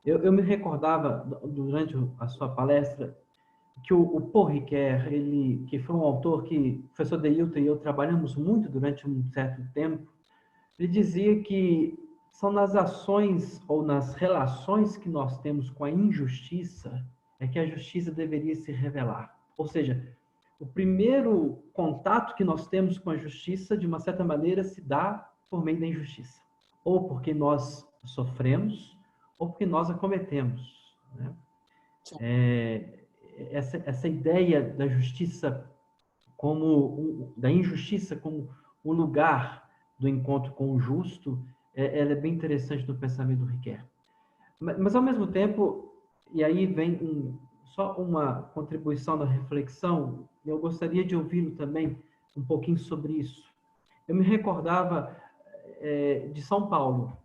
Eu me recordava, durante a sua palestra, que o Paul Ricoeur, que foi um autor que o professor Deilton e eu trabalhamos muito durante um certo tempo, ele dizia que são nas ações ou nas relações que nós temos com a injustiça é que a justiça deveria se revelar. Ou seja, o primeiro contato que nós temos com a justiça, de uma certa maneira, se dá por meio da injustiça. Ou porque nós sofremos, ou porque nós a cometemos. Né? Essa ideia da justiça da injustiça como um lugar do encontro com o justo, ela é bem interessante no pensamento do Ricoeur. Mas, ao mesmo tempo, e aí vem só uma contribuição da reflexão, eu gostaria de ouvi-lo também um pouquinho sobre isso. Eu me recordava de São Paulo.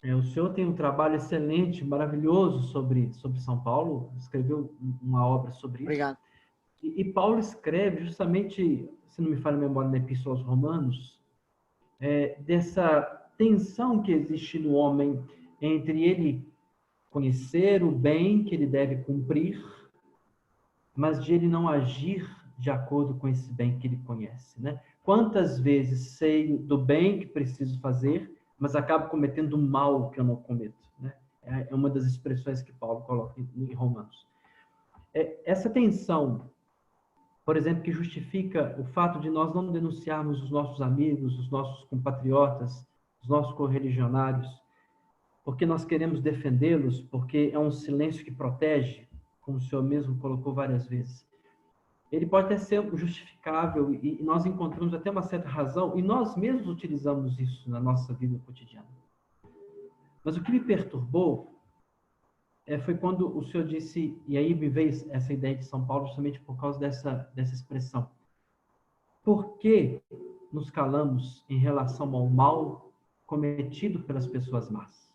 O senhor tem um trabalho excelente, maravilhoso sobre São Paulo, escreveu uma obra sobre isso. Obrigado. E Paulo escreve justamente, se não me falha a memória, na Epístola aos Romanos, dessa tensão que existe no homem entre ele conhecer o bem que ele deve cumprir, mas de ele não agir de acordo com esse bem que ele conhece, né? Quantas vezes sei do bem que preciso fazer, mas acabo cometendo o mal que eu não cometo, né? É uma das expressões que Paulo coloca em Romanos. Essa tensão, por exemplo, que justifica o fato de nós não denunciarmos os nossos amigos, os nossos compatriotas, os nossos correligionários, porque nós queremos defendê-los, porque é um silêncio que protege, como o senhor mesmo colocou várias vezes. Ele pode até ser justificável e nós encontramos até uma certa razão e nós mesmos utilizamos isso na nossa vida cotidiana. Mas o que me perturbou foi quando o senhor disse, e aí me veio essa ideia de São Paulo justamente por causa dessa expressão. Por que nos calamos em relação ao mal cometido pelas pessoas más?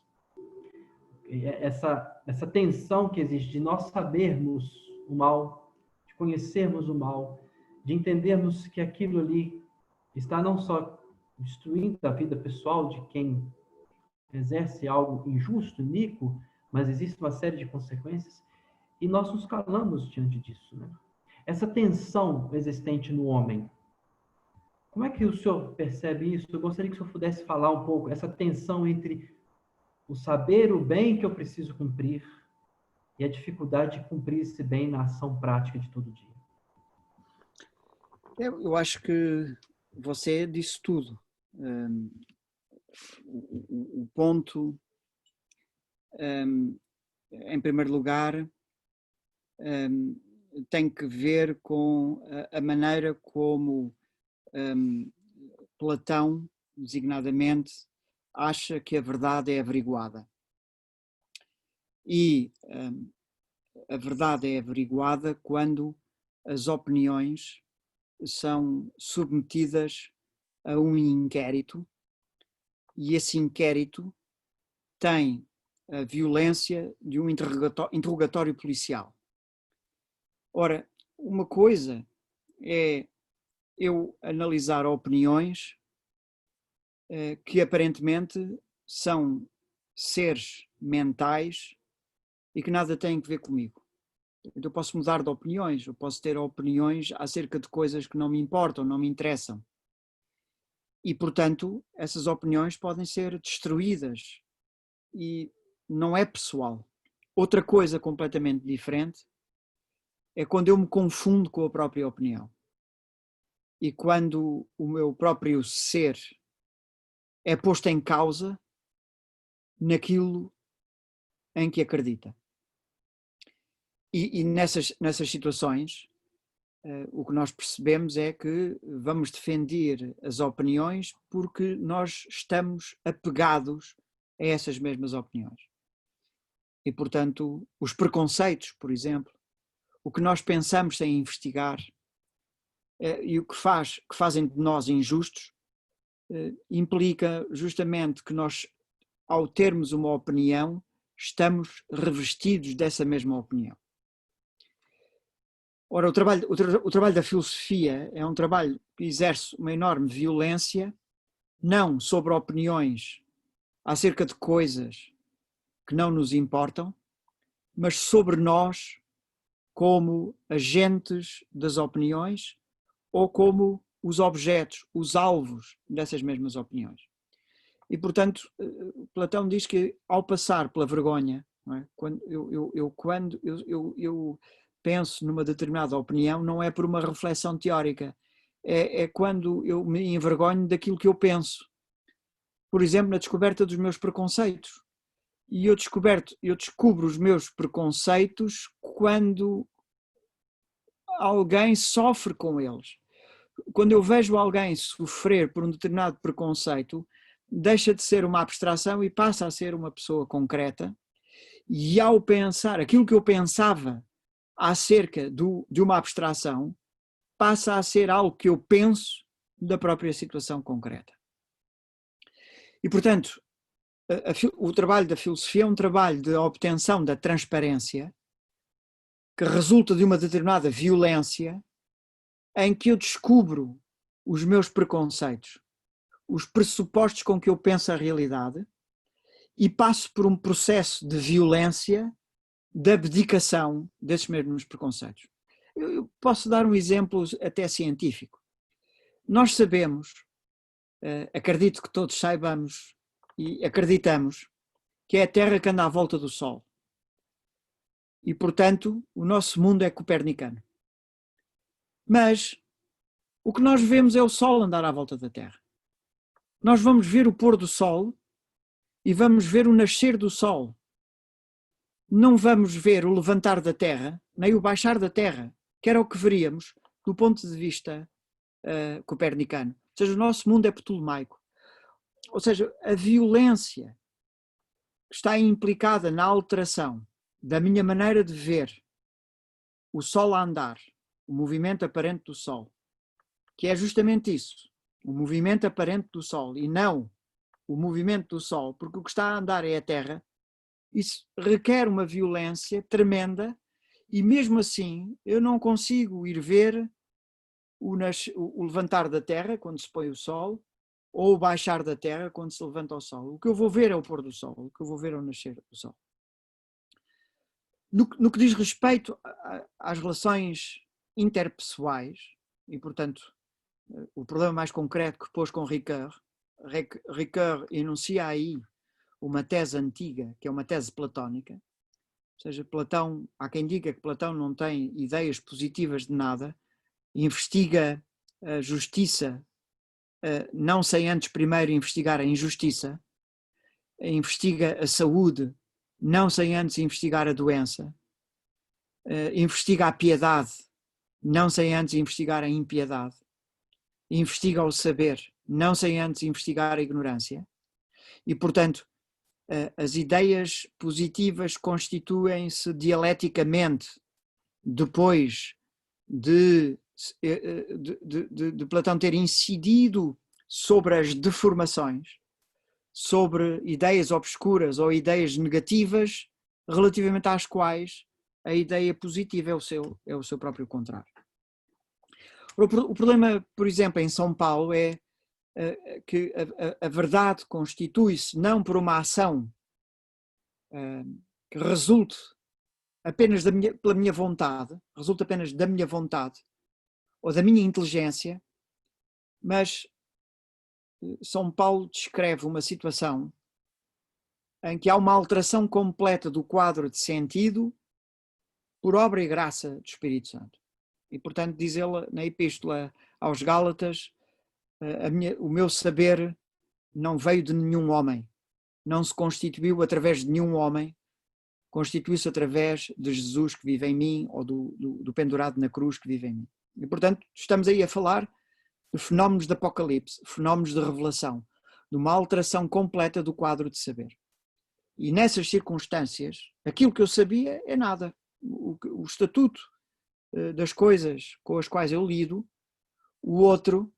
Essa tensão que existe de nós sabermos o mal, de conhecermos o mal, de entendermos que aquilo ali está não só destruindo a vida pessoal de quem exerce algo injusto, iníquo, mas existe uma série de consequências, e nós nos calamos diante disso, né? Essa tensão existente no homem, como é que o senhor percebe isso? Eu gostaria que o senhor pudesse falar um pouco, essa tensão entre o saber o bem que eu preciso cumprir e a dificuldade de cumprir esse bem na ação prática de todo dia. Eu acho que você disse tudo. O ponto, em primeiro lugar, tem que ver com a maneira como Platão, designadamente, acha que a verdade é averiguada. E a verdade é averiguada quando as opiniões são submetidas a um inquérito, e esse inquérito tem a violência de um interrogatório policial. Ora, uma coisa é eu analisar opiniões que aparentemente são seres mentais e que nada têm a ver comigo. Então eu posso mudar de opiniões, eu posso ter opiniões acerca de coisas que não me importam, não me interessam. E, portanto, essas opiniões podem ser destruídas e não é pessoal. Outra coisa completamente diferente é quando eu me confundo com a própria opinião e quando o meu próprio ser é posto em causa naquilo em que acredita. E nessas situações, o que nós percebemos é que vamos defender as opiniões porque nós estamos apegados a essas mesmas opiniões. E, portanto, os preconceitos, por exemplo, o que nós pensamos sem investigar e o que fazem de nós injustos, implica justamente que nós, ao termos uma opinião, estamos revestidos dessa mesma opinião. Ora, o trabalho da filosofia é um trabalho que exerce uma enorme violência, não sobre opiniões acerca de coisas que não nos importam, mas sobre nós como agentes das opiniões ou como os objetos, os alvos dessas mesmas opiniões. E, portanto, Platão diz que ao passar pela vergonha, não é? Quando eu penso numa determinada opinião, não é por uma reflexão teórica, é quando eu me envergonho daquilo que eu penso. Por exemplo, na descoberta dos meus preconceitos. E eu descubro os meus preconceitos quando alguém sofre com eles. Quando eu vejo alguém sofrer por um determinado preconceito, deixa de ser uma abstração e passa a ser uma pessoa concreta, e ao pensar aquilo que eu pensava acerca de uma abstração, passa a ser algo que eu penso da própria situação concreta. E, portanto, o trabalho da filosofia é um trabalho de obtenção da transparência que resulta de uma determinada violência em que eu descubro os meus preconceitos, os pressupostos com que eu penso a realidade e passo por um processo de violência, de abdicação desses mesmos preconceitos. Eu posso dar um exemplo até científico. Nós sabemos, acredito que todos saibamos e acreditamos, que é a Terra que anda à volta do Sol. E, portanto, o nosso mundo é copernicano. Mas o que nós vemos é o Sol andar à volta da Terra. Nós vamos ver o pôr do Sol e vamos ver o nascer do Sol. Não vamos ver o levantar da Terra, nem o baixar da Terra, que era o que veríamos do ponto de vista copernicano. Ou seja, o nosso mundo é ptolomaico. Ou seja, a violência que está implicada na alteração da minha maneira de ver o Sol a andar, o movimento aparente do Sol, que é justamente isso, o movimento aparente do Sol e não o movimento do Sol, porque o que está a andar é a Terra, isso requer uma violência tremenda e mesmo assim eu não consigo ir ver o levantar da terra, quando se põe o sol, ou o baixar da terra, quando se levanta o sol. O que eu vou ver é o pôr do sol, o que eu vou ver é o nascer do sol. No que diz respeito às relações interpessoais, e portanto o problema mais concreto que pôs com Ricoeur enuncia aí uma tese antiga, que é uma tese platónica, ou seja, Platão, há quem diga que Platão não tem ideias positivas de nada, investiga a justiça, não sem antes primeiro investigar a injustiça, investiga a saúde, não sem antes investigar a doença, investiga a piedade, não sem antes investigar a impiedade, investiga o saber, não sem antes investigar a ignorância, e portanto as ideias positivas constituem-se dialeticamente depois de Platão ter incidido sobre as deformações, sobre ideias obscuras ou ideias negativas, relativamente às quais a ideia positiva é o seu próprio contrário. O problema, por exemplo, em São Paulo é que a verdade constitui-se não por uma ação que resulte apenas pela minha vontade, resulta apenas da minha vontade ou da minha inteligência, mas São Paulo descreve uma situação em que há uma alteração completa do quadro de sentido por obra e graça do Espírito Santo. E, portanto, diz ele na Epístola aos Gálatas, o meu saber não veio de nenhum homem, não se constituiu através de nenhum homem, constituiu-se através de Jesus que vive em mim, ou do pendurado na cruz que vive em mim. E, portanto, estamos aí a falar de fenómenos de apocalipse, fenómenos de revelação, de uma alteração completa do quadro de saber. E nessas circunstâncias, aquilo que eu sabia é nada. O estatuto das coisas com as quais eu lido, o outro,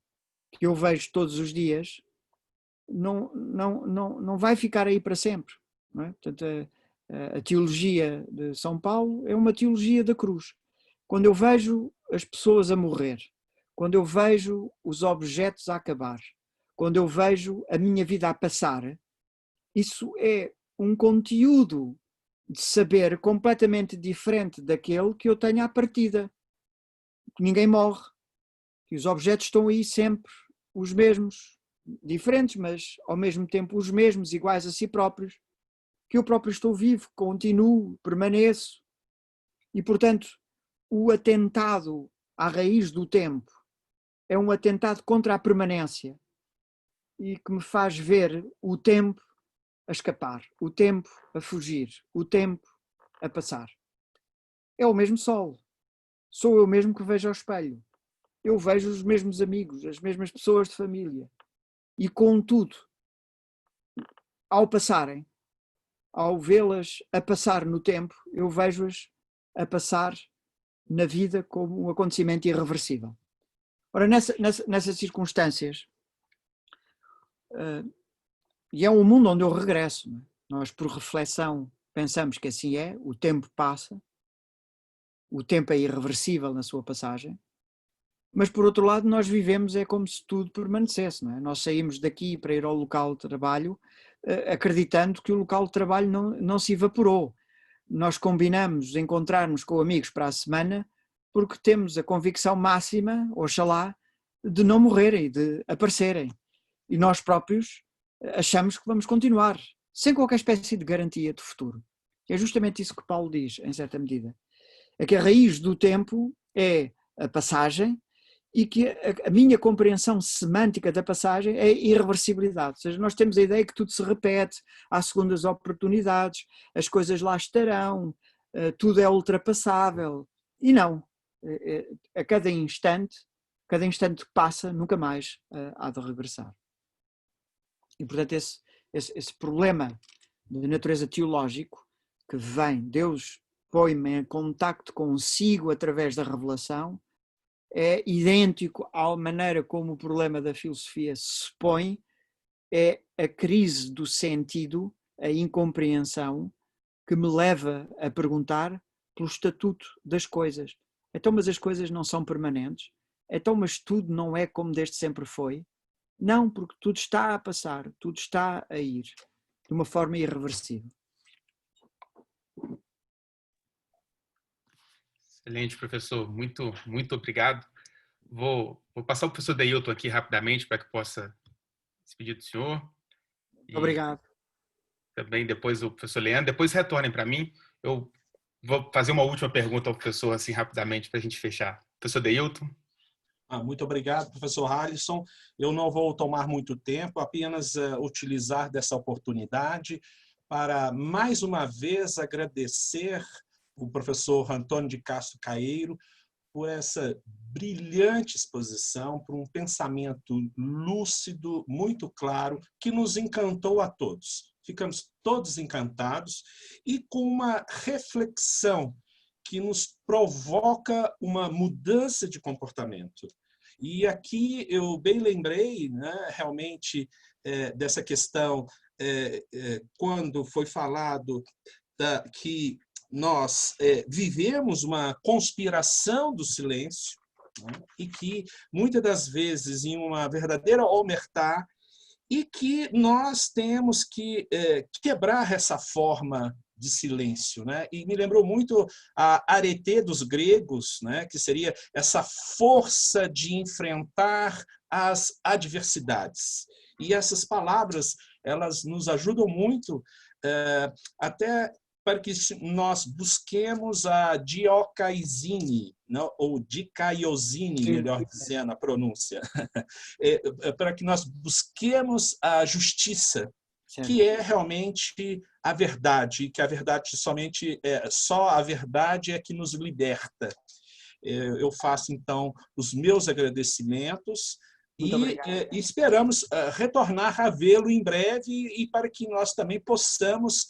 que eu vejo todos os dias, não vai ficar aí para sempre. Não é? Portanto, a teologia de São Paulo é uma teologia da cruz. Quando eu vejo as pessoas a morrer, quando eu vejo os objetos a acabar, quando eu vejo a minha vida a passar, isso é um conteúdo de saber completamente diferente daquele que eu tenho à partida. Ninguém morre, que os objetos estão aí sempre os mesmos, diferentes, mas ao mesmo tempo os mesmos, iguais a si próprios, que eu próprio estou vivo, continuo, permaneço. E, portanto, o atentado à raiz do tempo é um atentado contra a permanência e que me faz ver o tempo a escapar, o tempo a fugir, o tempo a passar. É o mesmo sol. Sou eu mesmo que vejo ao espelho. Eu vejo os mesmos amigos, as mesmas pessoas de família. E, contudo, ao passarem, ao vê-las a passar no tempo, eu vejo-as a passar na vida como um acontecimento irreversível. Ora, nessas circunstâncias, e é um mundo onde eu regresso, não é? Nós, por reflexão, pensamos que assim é, o tempo passa, o tempo é irreversível na sua passagem, mas, por outro lado, nós vivemos é como se tudo permanecesse, não é? Nós saímos daqui para ir ao local de trabalho acreditando que o local de trabalho não se evaporou. Nós combinamos encontrar-nos com amigos para a semana porque temos a convicção máxima, oxalá, de não morrerem, de aparecerem. E nós próprios achamos que vamos continuar, sem qualquer espécie de garantia de futuro. É justamente isso que Paulo diz, em certa medida. É que a raiz do tempo é a passagem e que a minha compreensão semântica da passagem é irreversibilidade. Ou seja, nós temos a ideia que tudo se repete, há segundas oportunidades, as coisas lá estarão, tudo é ultrapassável. E não. A cada instante que passa, nunca mais há de regressar. E, portanto, esse problema de natureza teológico que vem, Deus põe-me em contacto consigo através da revelação, é idêntico à maneira como o problema da filosofia se põe, é a crise do sentido, a incompreensão, que me leva a perguntar pelo estatuto das coisas. Então, mas as coisas não são permanentes? então, mas tudo não é como desde sempre foi? Não, porque tudo está a passar, tudo está a ir, de uma forma irreversível. Excelente, professor. Muito obrigado. Vou passar o professor Deilton aqui rapidamente para que possa se despedir do senhor. E Obrigado. também depois o professor Leandro. Depois retornem para mim. Eu vou fazer uma última pergunta ao professor, assim, rapidamente, para a gente fechar. Professor Deilton. Muito obrigado, professor Alisson. Eu não vou tomar muito tempo, apenas utilizar dessa oportunidade para, mais uma vez, agradecer o professor Antônio de Castro Caeiro por essa brilhante exposição, por um pensamento lúcido, muito claro, que nos encantou a todos. Ficamos todos encantados e com uma reflexão que nos provoca uma mudança de comportamento. E aqui eu bem lembrei, né, realmente, dessa questão, quando foi falado que nós vivemos uma conspiração do silêncio, né, e que, muitas das vezes, em uma verdadeira omertá, e que nós temos que quebrar essa forma de silêncio, né? E me lembrou muito a arete dos gregos, né? Que seria essa força de enfrentar as adversidades. E essas palavras, elas nos ajudam muito até para que nós busquemos a diocaisine, não? Ou dicaiosine, melhor dizendo a pronúncia, para que nós busquemos a justiça, que é realmente a verdade, que a verdade somente só a verdade é que nos liberta. Eu faço então os meus agradecimentos e esperamos retornar a vê-lo em breve e para que nós também possamos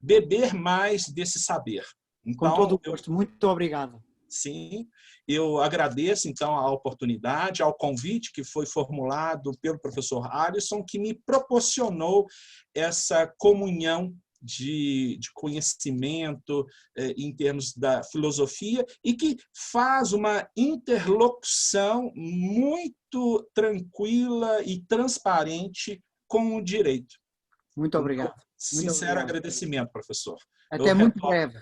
beber mais desse saber. Então, com todo o gosto. Muito obrigado. Sim, eu agradeço, então, a oportunidade, ao convite que foi formulado pelo professor Alisson, que me proporcionou essa comunhão de conhecimento em termos da filosofia e que faz uma interlocução muito tranquila e transparente com o direito. Muito obrigado. Então, sincero agradecimento, professor. Até muito breve.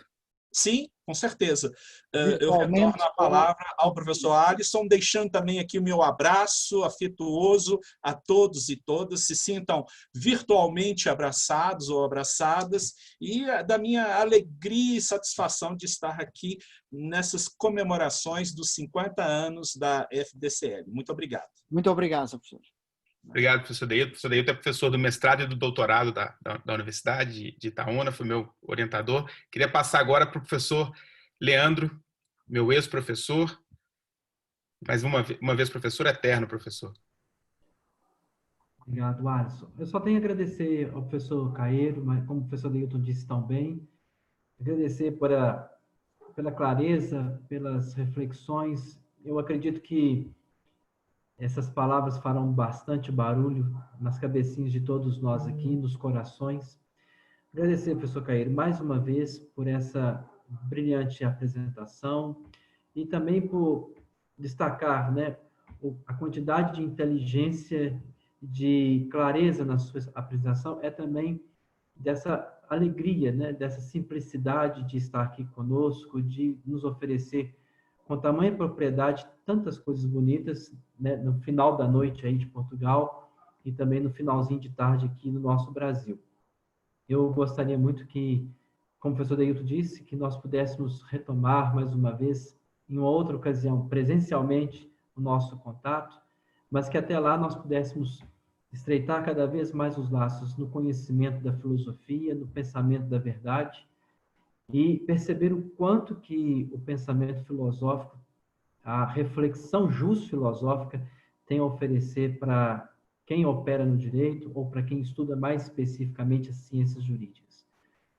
Sim, com certeza. Eu retorno a palavra ao professor Alisson, deixando também aqui o meu abraço afetuoso a todos e todas. Se sintam virtualmente abraçados ou abraçadas e da minha alegria e satisfação de estar aqui nessas comemorações dos 50 anos da FDCL. Muito obrigado. Muito obrigado, professor. Obrigado, professor Deilton. O professor Deilton é professor do mestrado e do doutorado da Universidade de Itaúna, foi meu orientador. Queria passar agora para o professor Leandro, meu ex-professor, mais uma vez professor, eterno professor. Obrigado, Alisson. Eu só tenho a agradecer ao professor Caeiro, mas como o professor Deilton disse tão bem, agradecer pela clareza, pelas reflexões. Eu acredito que essas palavras farão bastante barulho nas cabecinhas de todos nós aqui, nos corações. Agradecer, professor Caeiro, mais uma vez por essa brilhante apresentação e também por destacar, né, a quantidade de inteligência, de clareza na sua apresentação, é também dessa alegria, né, dessa simplicidade de estar aqui conosco, de nos oferecer com tamanha propriedade tantas coisas bonitas, né, no final da noite aí de Portugal e também no finalzinho de tarde aqui no nosso Brasil. Eu gostaria muito que, como o professor Deilton disse, que nós pudéssemos retomar mais uma vez, em uma outra ocasião, presencialmente, o nosso contato, mas que até lá nós pudéssemos estreitar cada vez mais os laços no conhecimento da filosofia, no pensamento da verdade, e perceber o quanto que o pensamento filosófico, a reflexão filosófica tem a oferecer para quem opera no direito ou para quem estuda mais especificamente as ciências jurídicas.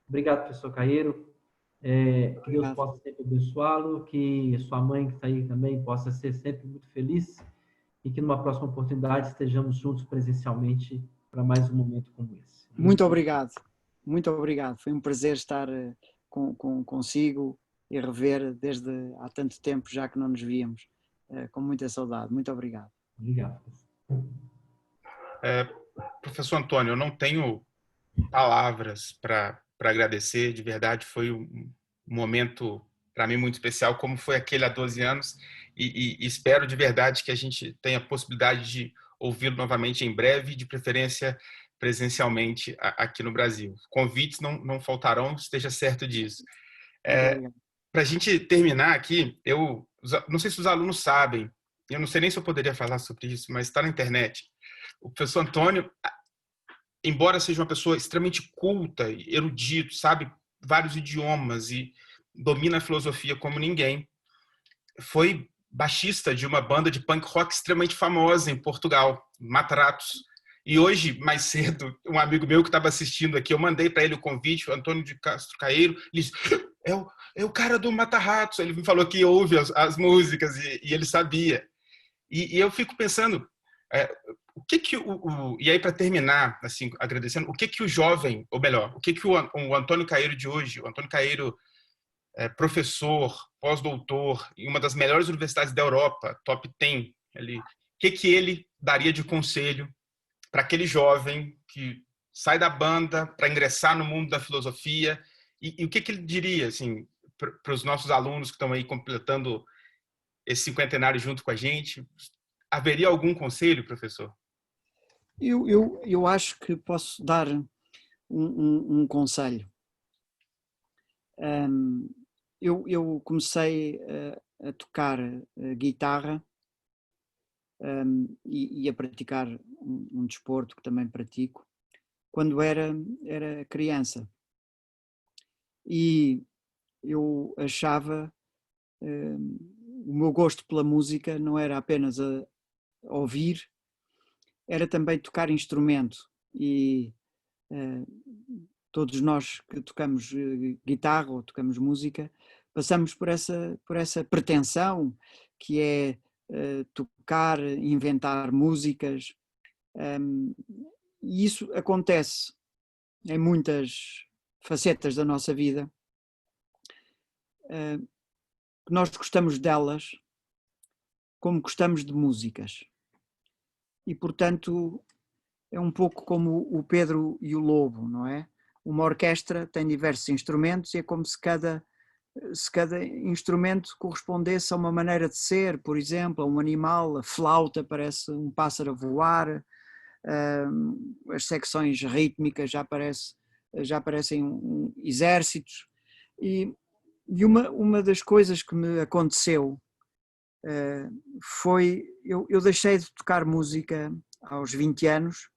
Obrigado, professor Caeiro. Que Deus possa sempre abençoá-lo, que sua mãe que está aí também possa ser sempre muito feliz e que numa próxima oportunidade estejamos juntos presencialmente para mais um momento como esse. Muito obrigado. Muito obrigado. Foi um prazer estar consigo e rever desde há tanto tempo já que não nos víamos. com muita saudade. Muito obrigado. Obrigado. Professor Antônio, eu não tenho palavras para agradecer, de verdade, foi um momento para mim muito especial, como foi aquele há 12 anos, e espero de verdade que a gente tenha a possibilidade de ouvi-lo novamente em breve, de preferência presencialmente aqui no Brasil. Convites não faltarão, esteja certo disso. Para a gente terminar aqui, eu não sei se os alunos sabem, eu não sei nem se eu poderia falar sobre isso, mas está na internet. O professor Antônio, embora seja uma pessoa extremamente culta, erudito, sabe vários idiomas e domina a filosofia como ninguém, foi baixista de uma banda de punk rock extremamente famosa em Portugal, Matratos. E hoje, mais cedo, um amigo meu que estava assistindo aqui, eu mandei para ele o convite, o Antônio de Castro Caeiro, ele disse, é o cara do Mata-Ratos. Ele me falou que ouve as músicas e ele sabia. E eu fico pensando, o que e aí para terminar, assim, agradecendo, o que o jovem, ou melhor, o que o Antônio Caeiro de hoje, o Antônio Caeiro, professor, pós-doutor em uma das melhores universidades da Europa, top 10, o que ele daria de conselho para aquele jovem que sai da banda para ingressar no mundo da filosofia e o que ele diria, assim, para os nossos alunos que estão aí completando esse cinquentenário junto com a gente? Haveria algum conselho, professor? Eu acho que posso dar um conselho. Eu comecei a tocar guitarra e a praticar um desporto que também pratico quando era criança. E eu achava, o meu gosto pela música não era apenas a ouvir, era também tocar instrumento. E todos nós que tocamos guitarra ou tocamos música, passamos por essa pretensão que é tocar, inventar músicas. E isso acontece em muitas facetas da nossa vida. Nós gostamos delas como gostamos de músicas. E, portanto, é um pouco como o Pedro e o Lobo, não é? Uma orquestra tem diversos instrumentos e é como se cada instrumento correspondesse a uma maneira de ser, por exemplo, a um animal. A flauta parece um pássaro a voar, as secções rítmicas já parecem exércitos. E uma das coisas que me aconteceu foi, eu deixei de tocar música aos 20 anos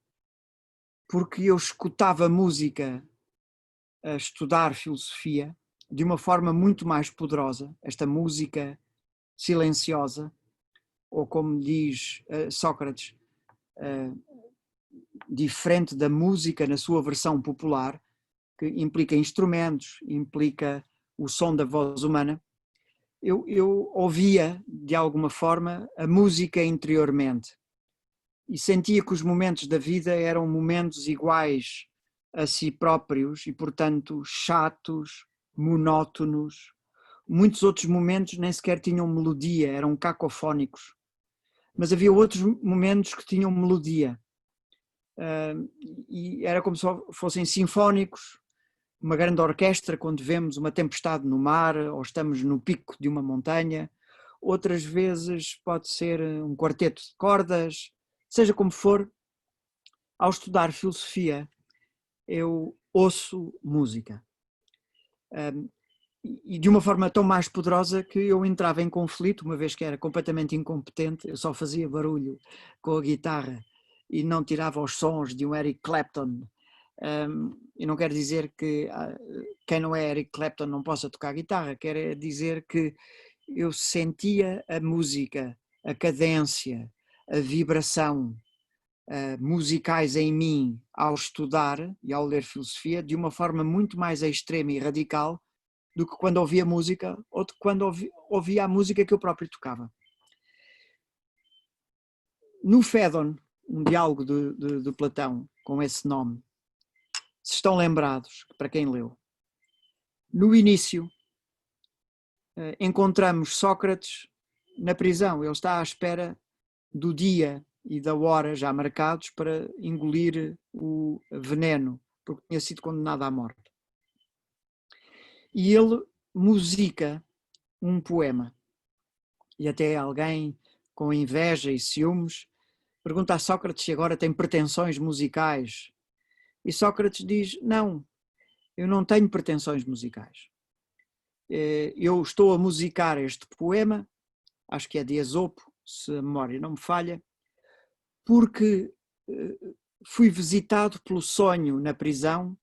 porque eu escutava música a estudar filosofia de uma forma muito mais poderosa, esta música silenciosa, ou como diz Sócrates, diferente da música na sua versão popular, que implica instrumentos, implica o som da voz humana. Eu ouvia, de alguma forma, a música interiormente e sentia que os momentos da vida eram momentos iguais a si próprios e, portanto, chatos, monótonos. Muitos outros momentos nem sequer tinham melodia, eram cacofónicos. Mas havia outros momentos que tinham melodia. E era como se fossem sinfónicos, uma grande orquestra quando vemos uma tempestade no mar ou estamos no pico de uma montanha. Outras vezes pode ser um quarteto de cordas, seja como for. Ao estudar filosofia, eu ouço música. E de uma forma tão mais poderosa que eu entrava em conflito, uma vez que era completamente incompetente, eu só fazia barulho com a guitarra e não tirava os sons de um Eric Clapton. E não quer dizer que quem não é Eric Clapton não possa tocar guitarra, quer dizer que eu sentia a música, a cadência, a vibração musicais em mim ao estudar e ao ler filosofia de uma forma muito mais extrema e radical do que quando ouvia música ou de quando ouvia a música que eu próprio tocava. No Fédon, um diálogo de Platão com esse nome, se estão lembrados, para quem leu, no início encontramos Sócrates na prisão, ele está à espera do dia e da hora já marcados para engolir o veneno, porque tinha sido condenado à morte. E ele musica um poema. E até alguém com inveja e ciúmes pergunta a Sócrates se agora tem pretensões musicais. E Sócrates diz, não, eu não tenho pretensões musicais. Eu estou a musicar este poema, acho que é de Esopo, se a memória não me falha, porque fui visitado pelo sonho na prisão,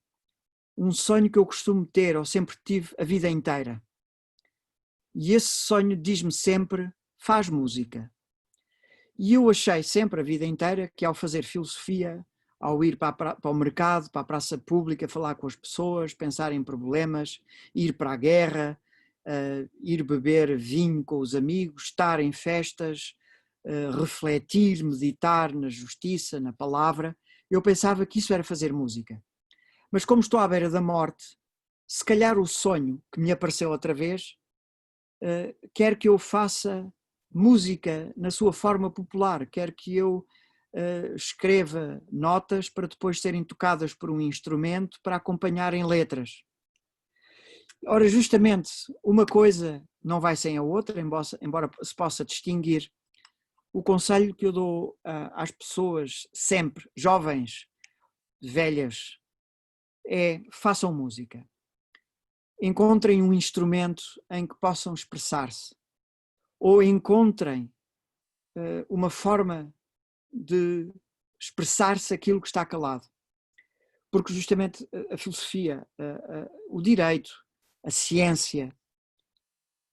um sonho que eu costumo ter, ou sempre tive a vida inteira. E esse sonho diz-me sempre, faz música. E eu achei sempre a vida inteira que ao fazer filosofia, ao ir para o mercado, para a praça pública, falar com as pessoas, pensar em problemas, ir para a guerra, ir beber vinho com os amigos, estar em festas, refletir, meditar na justiça, na palavra, eu pensava que isso era fazer música. Mas como estou à beira da morte, se calhar o sonho que me apareceu outra vez quer que eu faça música na sua forma popular, quer que eu escreva notas para depois serem tocadas por um instrumento para acompanharem letras. Ora, justamente, uma coisa não vai sem a outra, embora se possa distinguir. O conselho que eu dou às pessoas, sempre, jovens, velhas, é façam música. Encontrem um instrumento em que possam expressar-se. Ou encontrem uma forma de expressar-se aquilo que está calado. Porque justamente a filosofia, o direito, a ciência,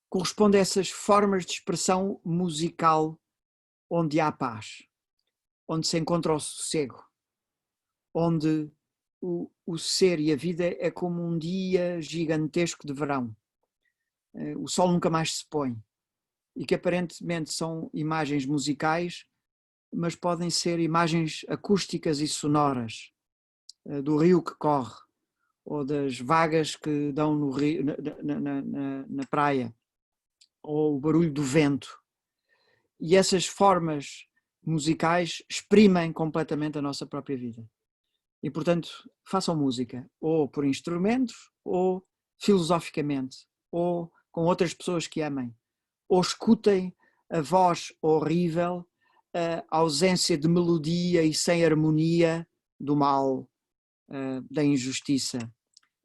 corresponde a essas formas de expressão musical onde há paz, onde se encontra o sossego, onde o ser e a vida é como um dia gigantesco de verão. O sol nunca mais se põe. E que aparentemente são imagens musicais, mas podem ser imagens acústicas e sonoras, do rio que corre, ou das vagas que dão no rio, na praia, ou o barulho do vento. E essas formas musicais exprimem completamente a nossa própria vida. E, portanto, façam música, ou por instrumentos, ou filosoficamente, ou com outras pessoas que amem. Ou escutem a voz horrível, a ausência de melodia e sem harmonia do mal, da injustiça,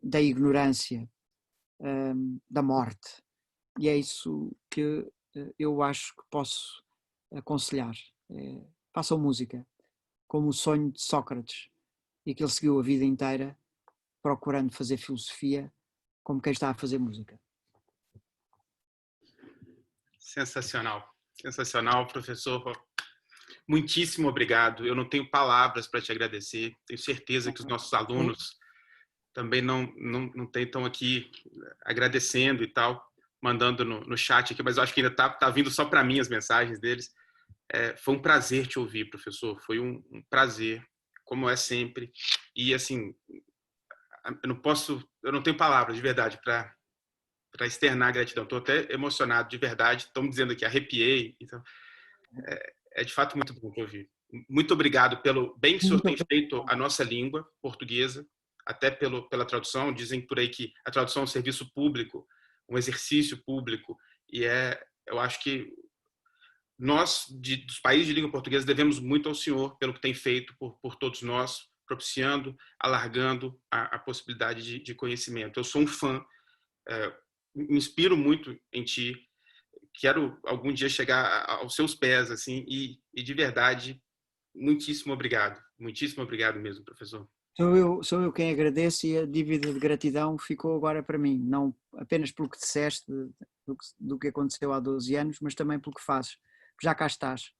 da ignorância, da morte. E é isso que eu acho que posso aconselhar. Façam música, como o sonho de Sócrates, e que ele seguiu a vida inteira procurando fazer filosofia como quem está a fazer música. Sensacional, sensacional, professor. Muitíssimo obrigado. Eu não tenho palavras para te agradecer. Tenho certeza que os nossos alunos também não estão aqui agradecendo e tal, mandando no chat aqui, mas eu acho que ainda tá vindo só para mim as mensagens deles. Foi um prazer te ouvir, professor. Foi um prazer, como é sempre. E assim, eu não tenho palavras de verdade para externar a gratidão. Estou até emocionado de verdade. Estão me dizendo aqui, arrepiei. Então, é de fato muito bom te ouvir. Muito obrigado pelo bem que o senhor tem feito a nossa língua portuguesa, até pela tradução. Dizem por aí que a tradução é um serviço público, um exercício público, e eu acho que nós, dos países de língua portuguesa, devemos muito ao senhor pelo que tem feito por todos nós, propiciando, alargando a possibilidade de conhecimento. Eu sou um fã, me inspiro muito em ti, quero algum dia chegar aos seus pés, assim, e de verdade, muitíssimo obrigado mesmo, professor. Sou eu quem agradeço, e a dívida de gratidão ficou agora para mim, não apenas pelo que disseste, do que aconteceu há 12 anos, mas também pelo que fazes, já cá estás,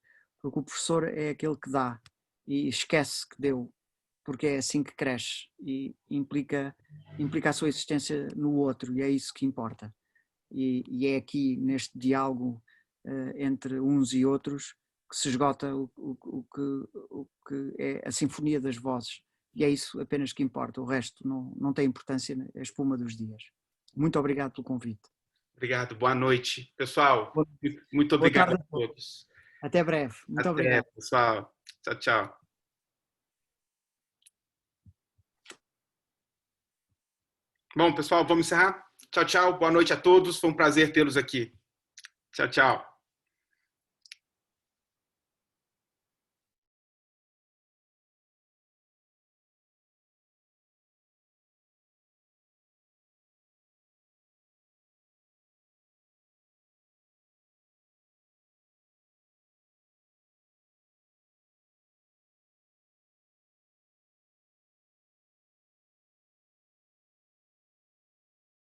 porque o professor é aquele que dá e esquece que deu, porque é assim que cresce e implica a sua existência no outro, e é isso que importa. E é aqui neste diálogo entre uns e outros que se esgota o que é a sinfonia das vozes, e é isso apenas que importa, o resto não tem importância, é a espuma dos dias. Muito obrigado pelo convite. Obrigado. Boa noite. Pessoal, muito Boa obrigado tarde a todos. Até breve. Muito Até, obrigado. pessoal. Tchau, tchau. Bom, pessoal, vamos encerrar? Tchau, tchau. Boa noite a todos. Foi um prazer tê-los aqui. Tchau, tchau.